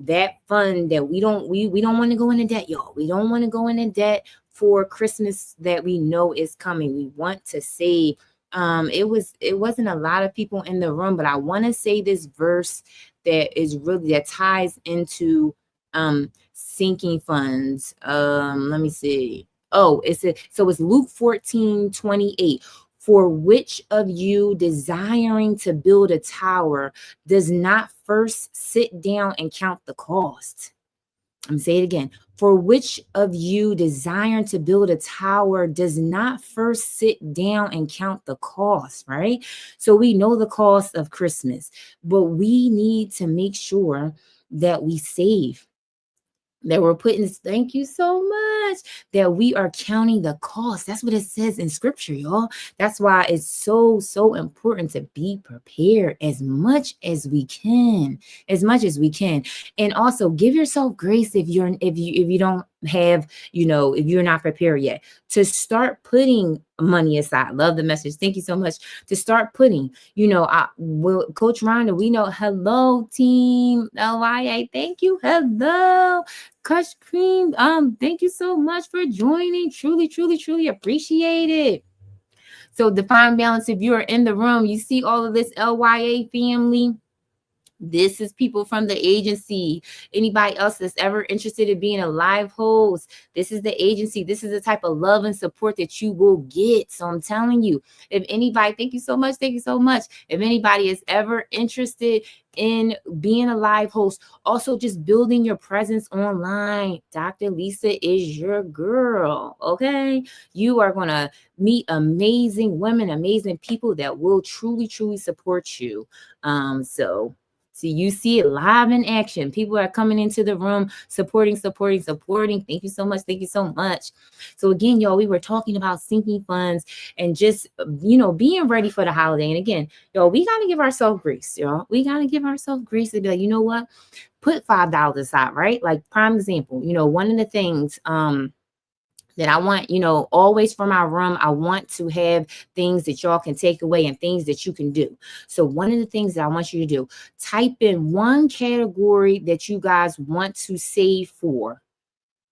that fund that we don't want to go into debt, y'all. We don't want to go into debt for Christmas that we know is coming. We want to save. It wasn't a lot of people in the room, but I want to say this verse that ties into sinking funds. Let me see. Oh, it's Luke 14:28. For which of you desiring to build a tower does not first sit down and count the cost? I'm going to say it again. For which of you desiring to build a tower does not first sit down and count the cost, right? So we know the cost of Christmas, but we need to make sure that we save, that we're putting, thank you so much, that we are counting the cost. That's what it says in scripture, y'all. That's why it's so important to be prepared as much as we can, and also give yourself grace if you don't have, if you're not prepared yet, to start putting money aside. Love the message. Thank you so much. To start putting, Coach Rhonda, we know, hello team LYA, thank you. Hello Crush Cream, thank you so much for joining. Truly appreciate it. So Divine Balance, if you are in the room, you see all of this LYA family. This is people from the agency. Anybody else that's ever interested in being a live host, this is the agency. This is the type of love and support that you will get. So I'm telling you, if anybody, thank you so much. If anybody is ever interested in being a live host, also just building your presence online, Dr. Lisa is your girl. Okay, you are going to meet amazing women, amazing people that will truly support you. So you see it live in action. People are coming into the room, supporting. Thank you so much. So again, y'all, we were talking about sinking funds and just, being ready for the holiday. And again, y'all, we got to give ourselves grace, y'all. We got to give ourselves grace to be like, you know what? Put $5 aside, right? Like prime example, one of the things, that I want, always from our room, I want to have things that y'all can take away and things that you can do. So one of the things that I want you to do, type in one category that you guys want to save for.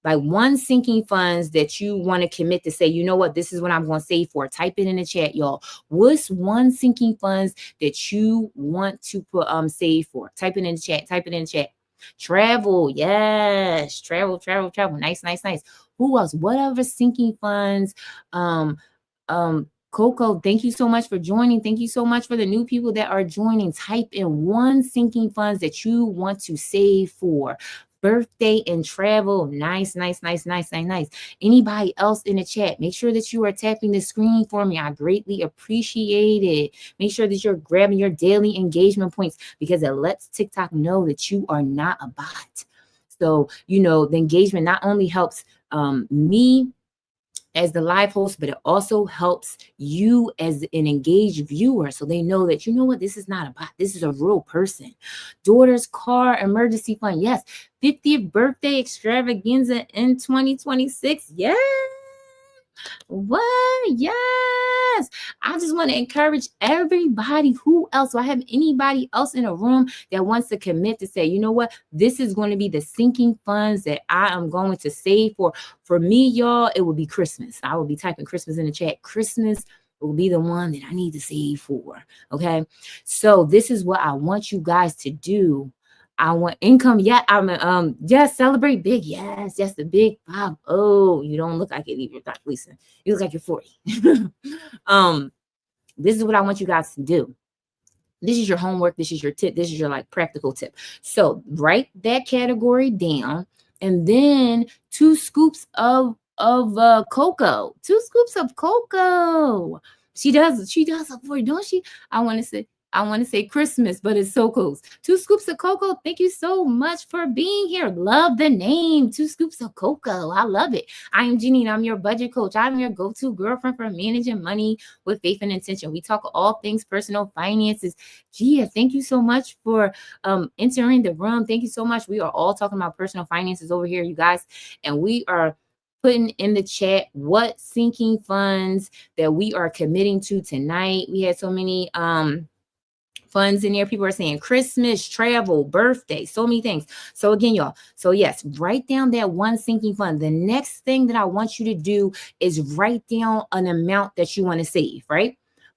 Like one sinking funds that you want to commit to say, you know what, this is what I'm going to save for. Type it in the chat, y'all. What's one sinking funds that you want to put save for? Type it in the chat. Travel, yes. Travel. Nice. Who else? What other sinking funds Coco, thank you so much for joining. Thank you so much for the new people that are joining. Type in one sinking funds that you want to save for. Birthday and travel. Nice, nice, nice, nice, nice, nice. Anybody else in the chat, make sure that you are tapping the screen for me. I greatly appreciate it. Make sure that you're grabbing your daily engagement points because it lets TikTok know that you are not a bot. So, the engagement not only helps me as the live host, but it also helps you as an engaged viewer. So they know that, this is not a bot. This is a real person. Daughter's car emergency fund. Yes. 50th birthday extravaganza in 2026. Yes. What? Yes. I just want to encourage everybody. Who else? Do I have anybody else in a room that wants to commit to say, this is going to be the sinking funds that I am going to save for? For me, y'all, it will be Christmas. I will be typing Christmas in the chat. Christmas will be the one that I need to save for. Okay. So this is what I want you guys to do. I want income. Yeah, celebrate big. Yes, the big 5. Oh, you don't look like it either, Dr. Lisa. You look like you're 40. This is what I want you guys to do. This is your homework. This is your tip. This is your practical tip. So write that category down, and then 2 scoops of cocoa. 2 scoops of cocoa. She does it for you, don't she? I want to say Christmas, but it's so close. 2 scoops of cocoa. Thank you so much for being here. Love the name, 2 scoops of cocoa. I love it. I am Janine. I'm your budget coach. I'm your go-to girlfriend for managing money with faith and intention. We talk all things personal finances. Gia, thank you so much for entering the room. Thank you so much. We are all talking about personal finances over here, you guys, and we are putting in the chat what sinking funds that we are committing to tonight. We had so many funds in there. People are saying Christmas, travel, birthday, so many things. So again, y'all, so yes, write down that one sinking fund. The next thing that I want you to do is write down an amount that you want to save, right?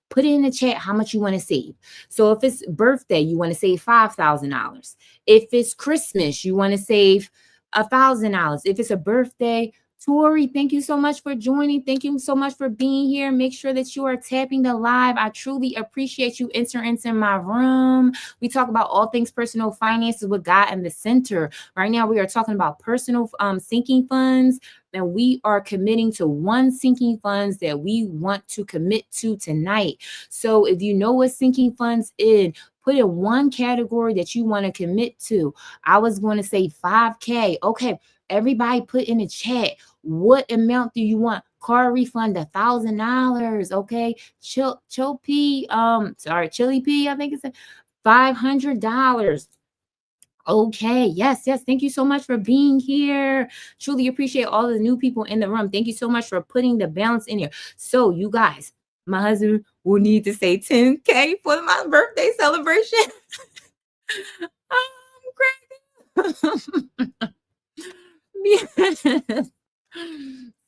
Put it in the chat how much you want to save. So if it's birthday, you want to save $5,000. If it's Christmas, you want to save $1,000. If it's a birthday, Tori, thank you so much for joining. Thank you so much for being here. Make sure that you are tapping the live. I truly appreciate you entering into my room. We talk about all things personal finances with God in the center. Right now, we are talking about personal sinking funds, and we are committing to one sinking funds that we want to commit to tonight. So if you know what sinking funds is, put in one category that you want to commit to. I was going to say 5K. Okay. Everybody put in the chat, what amount do you want? Car refund, $1,000. Okay. Chili P, I think it's $500. Okay. Yes. Thank you so much for being here. Truly appreciate all the new people in the room. Thank you so much for putting the balance in here. So you guys, my husband will need to say 10K for my birthday celebration. I'm crazy. Yes.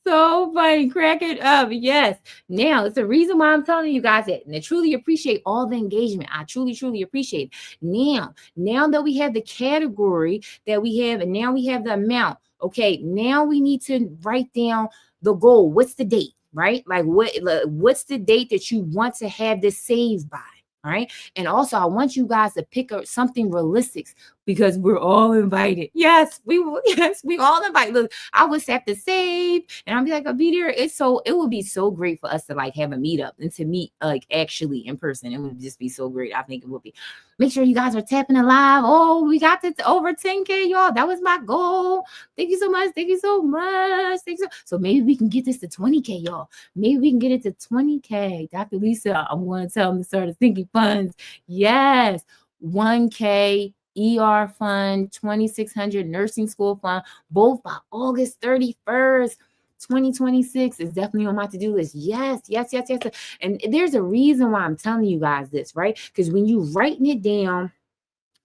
So funny, crack it up. Yes. Now it's the reason why I'm telling you guys that, and I truly appreciate all the engagement. I truly appreciate it. Now that we have the category that we have, and now we have the amount. Okay, now we need to write down the goal. What's the date, right? What's the date that you want to have this saved by? All right. And also, I want you guys to pick up something realistic because we're all invited. Yes, we all invited. Look, I would have to save and I'll be like, I'll be there. It would be so great for us to have a meetup and to meet actually in person. It would just be so great. I think it would be. Make sure you guys are tapping the live. Oh, we got to over 10K, y'all. That was my goal. Thank you so much. Thank you so much. So maybe we can get this to 20K, y'all. Maybe we can get it to 20K. Dr. Lisa, I'm going to tell them to start thinking funds. Yes. 1K ER fund, 2,600 nursing school fund, both by August 31st. 2026 is definitely on my to-do list. Yes. And there's a reason why I'm telling you guys this, right? Because when you writing it down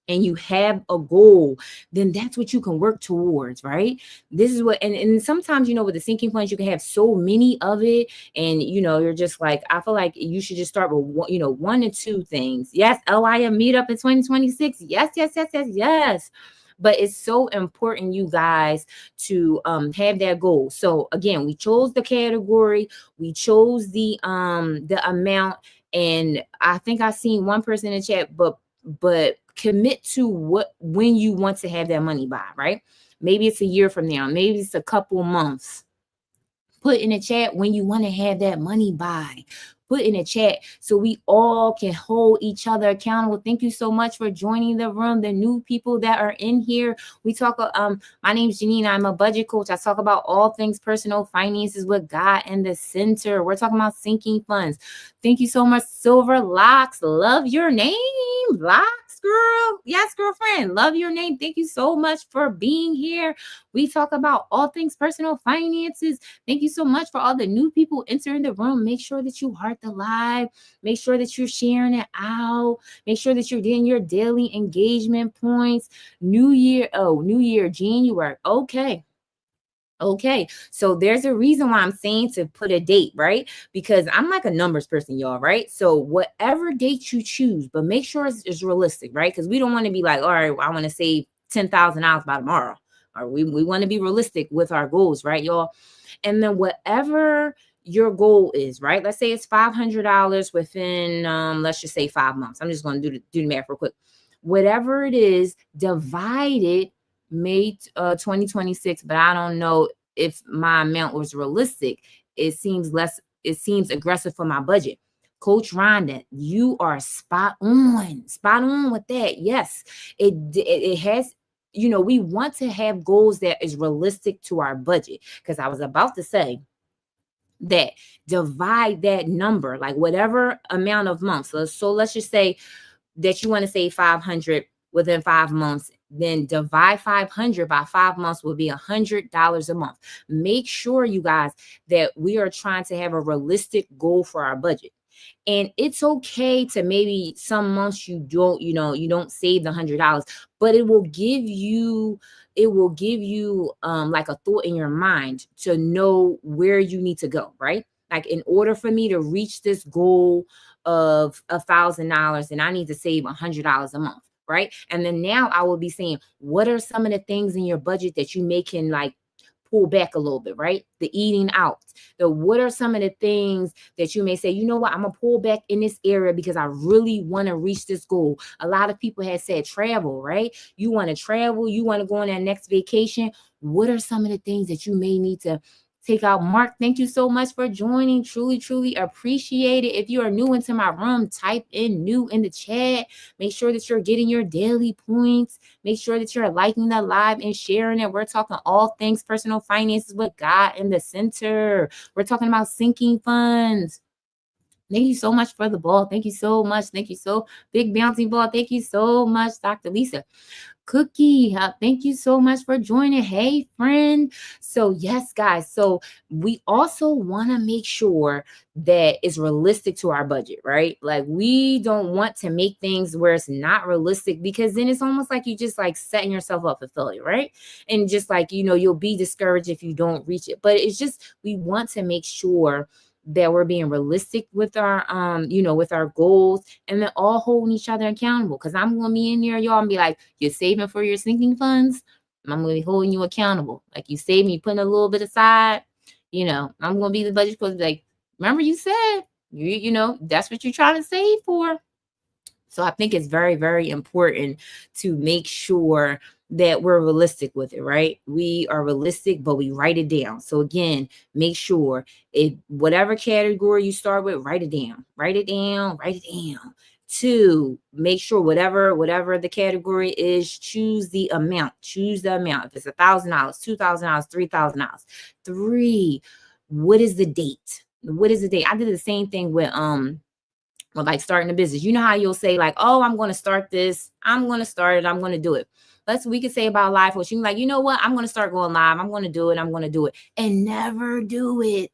and you have a goal, then that's what you can work towards, right? This is what, and sometimes, with the sinking funds, you can have so many of it. And, you're just I feel like you should just start with one or two things. Yes. LIM meetup in 2026. Yes. But it's so important, you guys, to have that goal. So again, we chose the category, we chose the amount, and I think I seen one person in the chat, but commit to when you want to have that money by, right? Maybe it's a year from now, maybe it's a couple months. Put in the chat when you want to have that money by. Put in the chat so we all can hold each other accountable. Thank you so much for joining the room. The new people that are in here, we talk. My name is Janine. I'm a budget coach. I talk about all things personal finances with God in the center. We're talking about sinking funds. Thank you so much, Silver Locks. Love your name, Locks girl. Yes, girlfriend. Love your name. Thank you so much for being here. We talk about all things personal finances. Thank you so much for all the new people entering the room. Make sure that you heart the live. Make sure that you're sharing it out. Make sure that you're getting your daily engagement points. New year, January. Okay, so there's a reason why I'm saying to put a date, right? Because I'm like a numbers person, y'all, right? So whatever date you choose, but make sure it's realistic, right? Because we don't want to be like, all right, I want to save $10,000 by tomorrow. Or we want to be realistic with our goals, right, y'all? And then whatever your goal is, right? Let's say it's $500 within, let's just say 5 months. I'm just going to do the math real quick. Whatever it is, divide it, May 2026, but I don't know if my amount was realistic. It seems aggressive for my budget. Coach Rhonda, you are spot on with that. Yes, it has, we want to have goals that is realistic to our budget, because I was about to say that divide that number, like whatever amount of months. So let's just say that you want to save 500 within 5 months, then divide 500 by 5 months will be $100 a month. Make sure, you guys, that we are trying to have a realistic goal for our budget. And it's okay to maybe some months you don't save the $100, but it will give you like a thought in your mind to know where you need to go, right? Like, in order for me to reach this goal of $1,000, and I need to save $100 a month, right? And then now I will be saying, what are some of the things in your budget that you can like pull back a little bit, right? The eating out. What are some of the things that you may say, you know what, I'm gonna pull back in this area because I really want to reach this goal. A lot of people have said travel, right? You want to travel, you want to go on that next vacation. What are some of the things that you may need to take out? Mark, thank you so much for joining. Truly, truly appreciate it. If you are new into my room, type in new in the chat. Make sure that you're getting your daily points. Make sure that you're liking the live and sharing it. We're talking all things personal finances with God in the center. We're talking about sinking funds. Thank you so much for the ball. Thank you so much. Thank you so big bouncing ball. Thank you so much, Dr. Lisa. Cookie, thank you so much for joining. Hey, friend. So yes, guys. So we also want to make sure that it's realistic to our budget, right? Like, we don't want to make things where it's not realistic, because then it's almost like you just like setting yourself up for failure, right? And just like, you'll be discouraged if you don't reach it. But it's just, we want to make sure that we're being realistic with our with our goals, and then all holding each other accountable. Because I'm gonna be in there, y'all, and be like, you're saving for your sinking funds, I'm gonna be holding you accountable. Like, you saving, you putting a little bit aside, I'm gonna be the budget coach, like, remember you said that's what you're trying to save for. So I think it's very, very important to make sure that we're realistic with it, right? We are realistic, but we write it down. So again, make sure, if whatever category you start with, write it down. Write it down. 2, make sure whatever the category is, choose the amount. If it's $1,000, $2,000, $3,000. 3, what is the date? I did the same thing with like starting a business. You know how you'll say like, oh, I'm going to start this. I'm going to start it. I'm going to do it. We could say about life coach. You can like, you know what? I'm going to start going live. I'm going to do it. And never do it.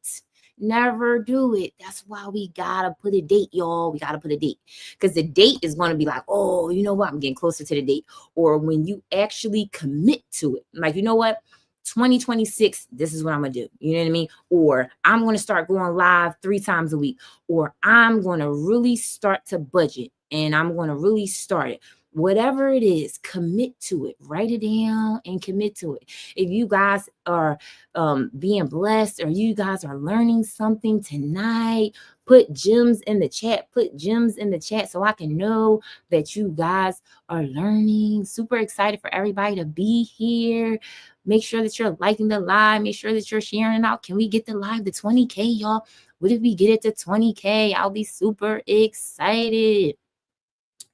That's why we got to put a date, y'all. We got to put a date, because the date is going to be like, oh, you know what? I'm getting closer to the date. Or when you actually commit to it, like, you know what? 2026, this is what I'm gonna do. You know what I mean? Or I'm gonna start going live 3 times a week. Or I'm gonna really start to budget, and I'm gonna really start it. whatever it is, commit to it. Write it down and commit to it. If you guys are being blessed, or you guys are learning something tonight, put gems in the chat. Put gems in the chat so I can know that you guys are learning. Super excited for everybody to be here. Make sure that you're liking the live. Make sure that you're sharing it out. Can we get the live to 20K, y'all? What if we get it to 20K? I'll be super excited.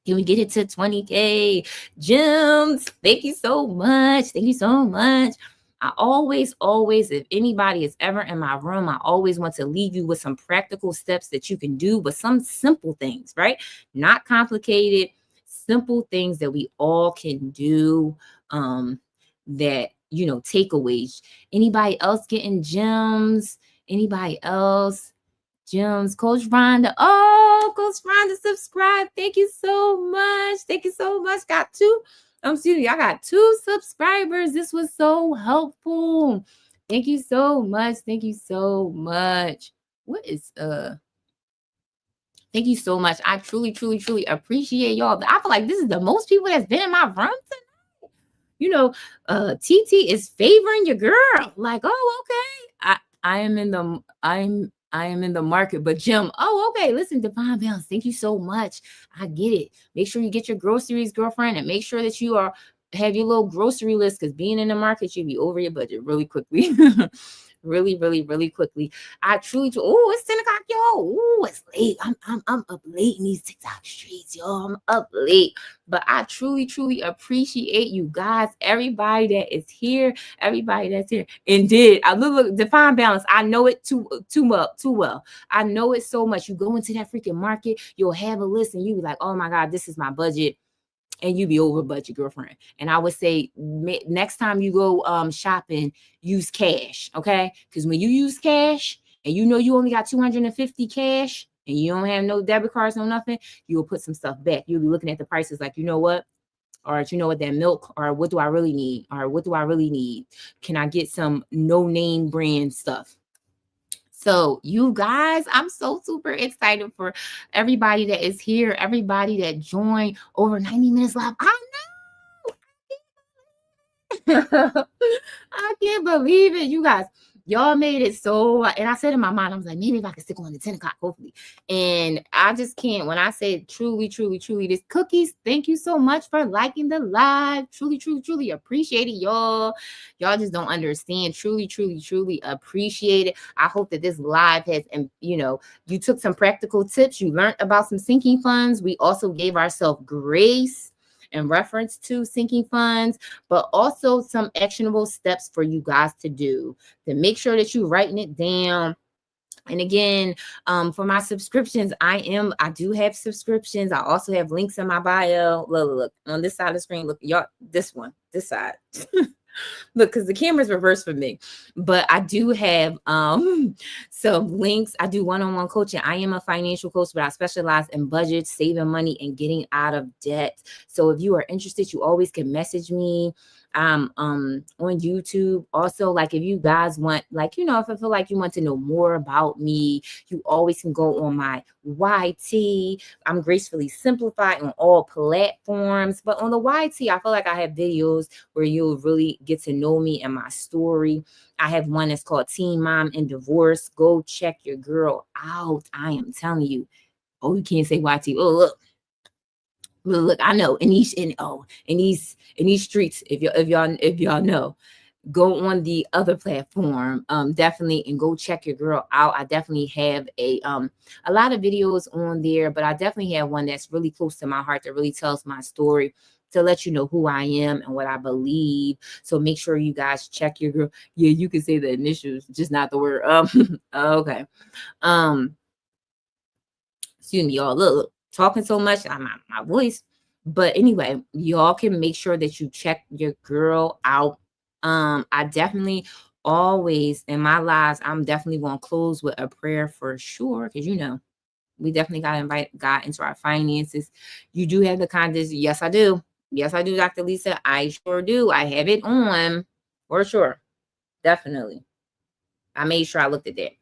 Can we get it to 20K? Gems, thank you so much. Thank you so much. I always, if anybody is ever in my room, I always want to leave you with some practical steps that you can do, but some simple things, right? Not complicated, simple things that we all can do, that, you know, takeaways. Anybody else getting gems? Anybody else? Gems, Coach Rhonda. Oh, Coach Rhonda, subscribe. Thank you so much. Thank you so much. Got two. Excuse me, I got 2 subscribers. This was so helpful. Thank you so much. Thank you so much. What is Thank you so much. I truly appreciate y'all. I feel like this is the most people that's been in my room tonight. You know, TT is favoring your girl. Like, oh, okay. I am in the market, but Jim, oh, okay. Listen, Divine Balance, thank you so much. I get it. Make sure you get your groceries, girlfriend, and make sure that you have your little grocery list, because being in the market, you'll be over your budget really quickly. really quickly. I truly, oh, it's 10 o'clock, y'all. Oh, it's late. I'm up late in these TikTok streets, y'all. I'm up late. But I truly appreciate you guys, everybody that is here, everybody that's here. Indeed, I look Divine Balance. I know it too well. I know it so much. You go into that freaking market, you'll have a list, and you be like, oh my God, this is my budget. And you be over budget, girlfriend. And I would say next time you go shopping, use cash, okay? Because when you use cash and you know you only got 250 cash and you don't have no debit cards, no nothing, you'll put some stuff back. You'll be looking at the prices like, you know what? Or you know what, that milk, or what do I really need? Or what do I really need? Can I get some no-name brand stuff? So you guys, I'm so super excited for everybody that is here, everybody that joined over 90 minutes live. I know. I can't believe it, you guys. Y'all made it so, and I said in my mind, I was like, maybe if I can stick on the 10 o'clock, hopefully. And I just can't. When I say truly, this Cookies, thank you so much for liking the live. Truly appreciate it, y'all. Y'all just don't understand. Truly appreciate it. I hope that this live has, and you know, you took some practical tips. You learned about some sinking funds. We also gave ourselves grace in reference to sinking funds, but also some actionable steps for you guys to do, to make sure that you're writing it down. And again, for my subscriptions, I do have subscriptions. I also have links in my bio. Look on this side of the screen. Look, y'all, this side. Look, because the camera's reversed for me, but I do have some links. I do one-on-one coaching. I am a financial coach, but I specialize in budgets, saving money, and getting out of debt. So if you are interested, you always can message me on YouTube. Also, like if you guys want, like, you know, if I feel like you want to know more about me, you always can go on my YT. I'm Gracefully Simplified on all platforms, but on the YT, I feel like I have videos where you'll really get to know me and my story. I have one that's called Teen Mom and Divorce. Go check your girl out. I am telling you. Oh, you can't say YT. Oh, look, I know in these streets, if y'all know, go on the other platform, definitely, and go check your girl out. I definitely have a lot of videos on there, but I definitely have one that's really close to my heart, that really tells my story, to let you know who I am and what I believe. So make sure you guys check your girl. Yeah, you can say the initials, just not the word. Okay. Excuse me, y'all. Look, talking so much, my voice. But anyway, y'all can make sure that you check your girl out. I definitely always in my lives, I'm definitely going to close with a prayer for sure, because you know we definitely got to invite God into our finances. You do have the contest. Yes, I do. Yes, I do, Dr. Lisa. I sure do. I have it on for sure. Definitely. I made sure I looked at that.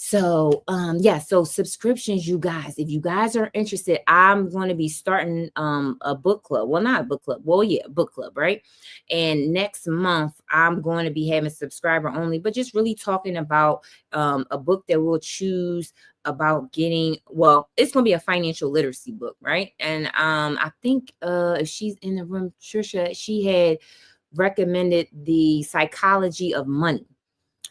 So yeah, so subscriptions, you guys, if you guys are interested, I'm going to be starting a book club. Well, not a book club. Well, yeah, book club, right? And next month I'm going to be having subscriber only, but just really talking about a book that we'll choose about getting, well, it's going to be a financial literacy book, right? And I think if she's in the room, Trisha, she had recommended The Psychology of Money.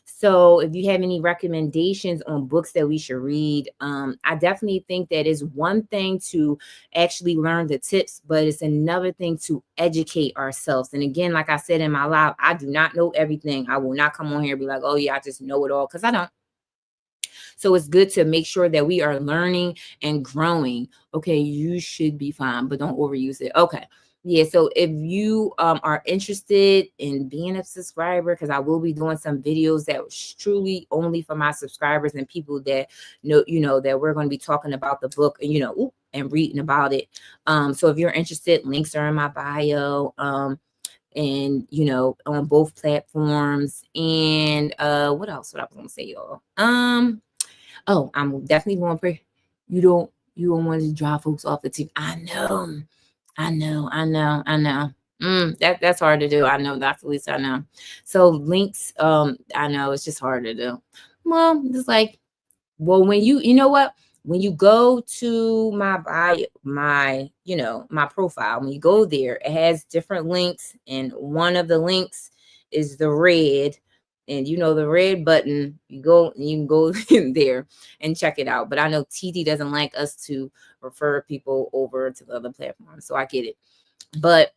So if you have any recommendations on books that we should read, I definitely think that is one thing to actually learn the tips, but it's another thing to educate ourselves. And again, like I said in my live, I do not know everything. I will not come on here and be like, oh yeah, I just know it all, because I don't. So it's good to make sure that we are learning and growing. Okay, you should be fine, but don't overuse it. Okay. Yeah, so if you are interested in being a subscriber, because I will be doing some videos that was truly only for my subscribers and people that know, that we're going to be talking about the book and, and reading about it. So if you're interested, links are in my bio. And on both platforms. And what else? What I was gonna say, y'all? Oh, I'm definitely going to pray. You don't want to drive folks off the team. I know. That's hard to do. I know, Dr. Lisa, I know. So links, I know it's just hard to do. Well, it's like, well, when you know what? When you go to my bio, my profile, when you go there, it has different links, and one of the links is the red, and the red button. You can go in there and check it out. But I know TD doesn't like us to refer people over to the other platforms, so I get it. But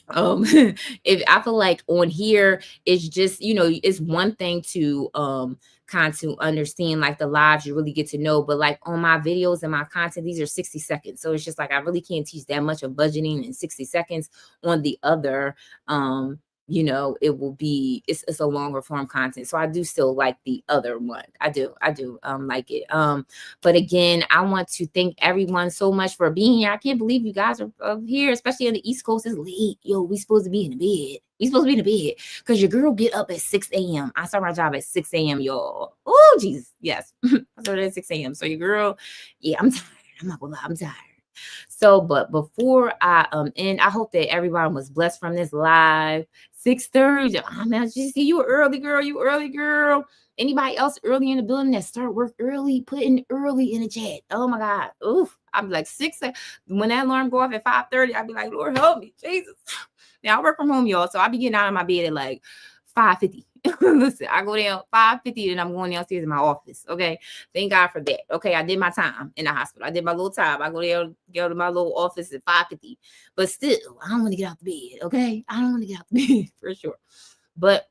if I feel like on here, it's just, it's one thing to kind of understand like the lives, you really get to know, but like on my videos and my content, these are 60 seconds. So it's just like I really can't teach that much of budgeting in 60 seconds. On the other, it will be, it's a longer form content. So I do still like the other one. I do like it. But again, I want to thank everyone so much for being here. I can't believe you guys are here, especially on the East Coast. It's late. Yo, we supposed to be in the bed. We supposed to be in the bed because your girl get up at 6 a.m. I start my job at 6 a.m., y'all. Oh, Jesus. Yes. I started at 6 a.m. So your girl, yeah, I'm tired. I'm not gonna lie, I'm tired. So, but before I end, I hope that everyone was blessed from this live. 6:30. Oh man, you see, you early girl. You early girl. Anybody else early in the building that start work early? Put in early in the chat. Oh my God. Oof. I'm like 6. When that alarm go off at 5:30, I'd be like, Lord help me, Jesus. Now I work from home, y'all. So I be getting out of my bed at like 5:50. Listen, I go down 5:50 and I'm going downstairs in my office. Okay. Thank God for that. Okay. I did my time in the hospital. I did my little time. I go to my little office at 5:50. But still, I don't want to get out the bed. Okay. I don't want to get out the bed for sure. But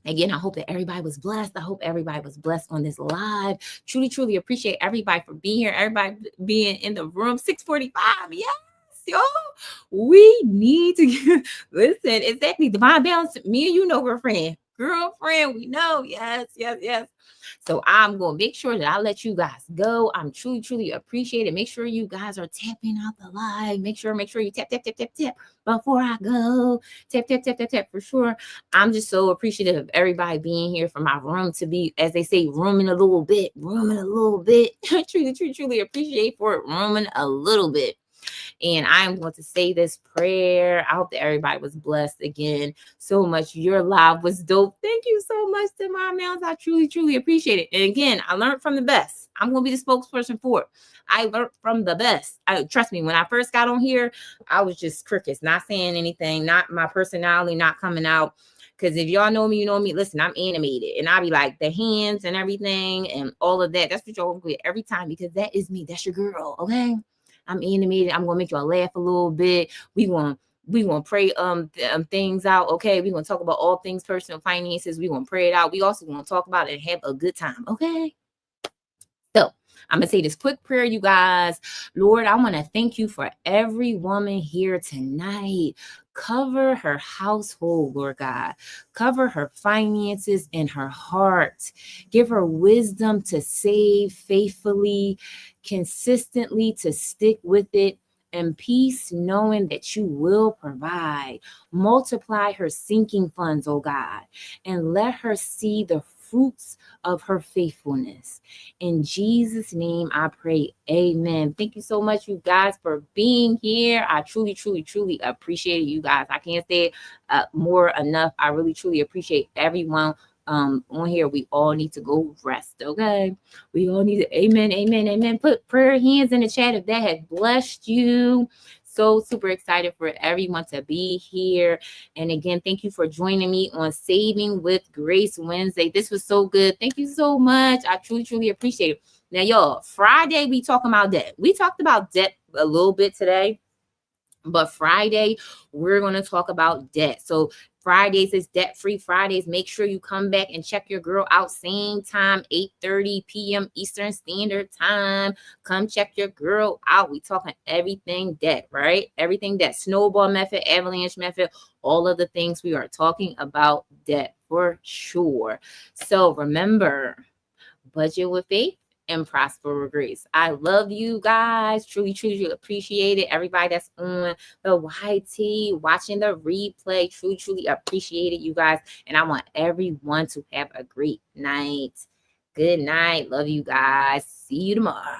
again, I hope that everybody was blessed. I hope everybody was blessed on this live. Truly, truly appreciate everybody for being here. Everybody being in the room. 6:45. Yes, yo. We need to listen. Exactly. Divine balance. Me and you know we're friends. Girlfriend, we know. Yes. So I'm going to make sure that I let you guys go. I'm truly, truly appreciate it. Make sure you guys are tapping out the live. Make sure you tap before I go. Tap for sure. I'm just so appreciative of everybody being here, for my room to be, as they say, rooming a little bit. Truly appreciate for it, rooming a little bit. And I am going to say this prayer. I hope that everybody was blessed again so much. Your live was dope. Thank you so much to my mounts. I truly, truly appreciate it. And again, I learned from the best. I'm going to be the spokesperson for it. I learned from the best. Trust me, when I first got on here, I was just crickets, not saying anything, not my personality, not coming out. Because if y'all know me, you know me. Listen, I'm animated. And I'll be like the hands and everything and all of that. That's what y'all get every time, because that is me. That's your girl. Okay. I'm animated. I'm gonna make y'all laugh a little bit. We gonna pray things out. Okay, we gonna talk about all things personal finances. We gonna pray it out. We also gonna talk about it and have a good time. Okay. So I'm gonna say this quick prayer, you guys. Lord, I want to thank you for every woman here tonight. Cover her household, Lord God. Cover her finances and her heart. Give her wisdom to save faithfully, consistently, to stick with it, and peace knowing that you will provide. Multiply her sinking funds, oh God, and let her see the fruits of her faithfulness. In Jesus' name, I pray. Amen. Thank you so much, you guys, for being here. I truly, truly, truly appreciate it, you guys. I can't say it more enough. I really, truly appreciate everyone on here. We all need to go rest, okay? We all need to, amen, amen, amen. Put prayer hands in the chat if that has blessed you. So super excited for everyone to be here. And again, thank you for joining me on Saving with Grace Wednesday. This was so good. Thank you so much. I truly, truly appreciate it. Now, y'all, Friday, we talking about debt. We talked about debt a little bit today, but Friday, we're going to talk about debt. So Fridays is debt-free Fridays. Make sure you come back and check your girl out. Same time, 8:30 p.m. Eastern Standard Time. Come check your girl out. We talking everything debt, right? Everything debt. Snowball method, avalanche method, all of the things we are talking about debt for sure. So remember, budget with faith and prosper with grace. I love you guys. Truly, truly appreciate it. Everybody that's on the YT, watching the replay, truly, truly appreciate it, you guys. And I want everyone to have a great night. Good night. Love you guys. See you tomorrow.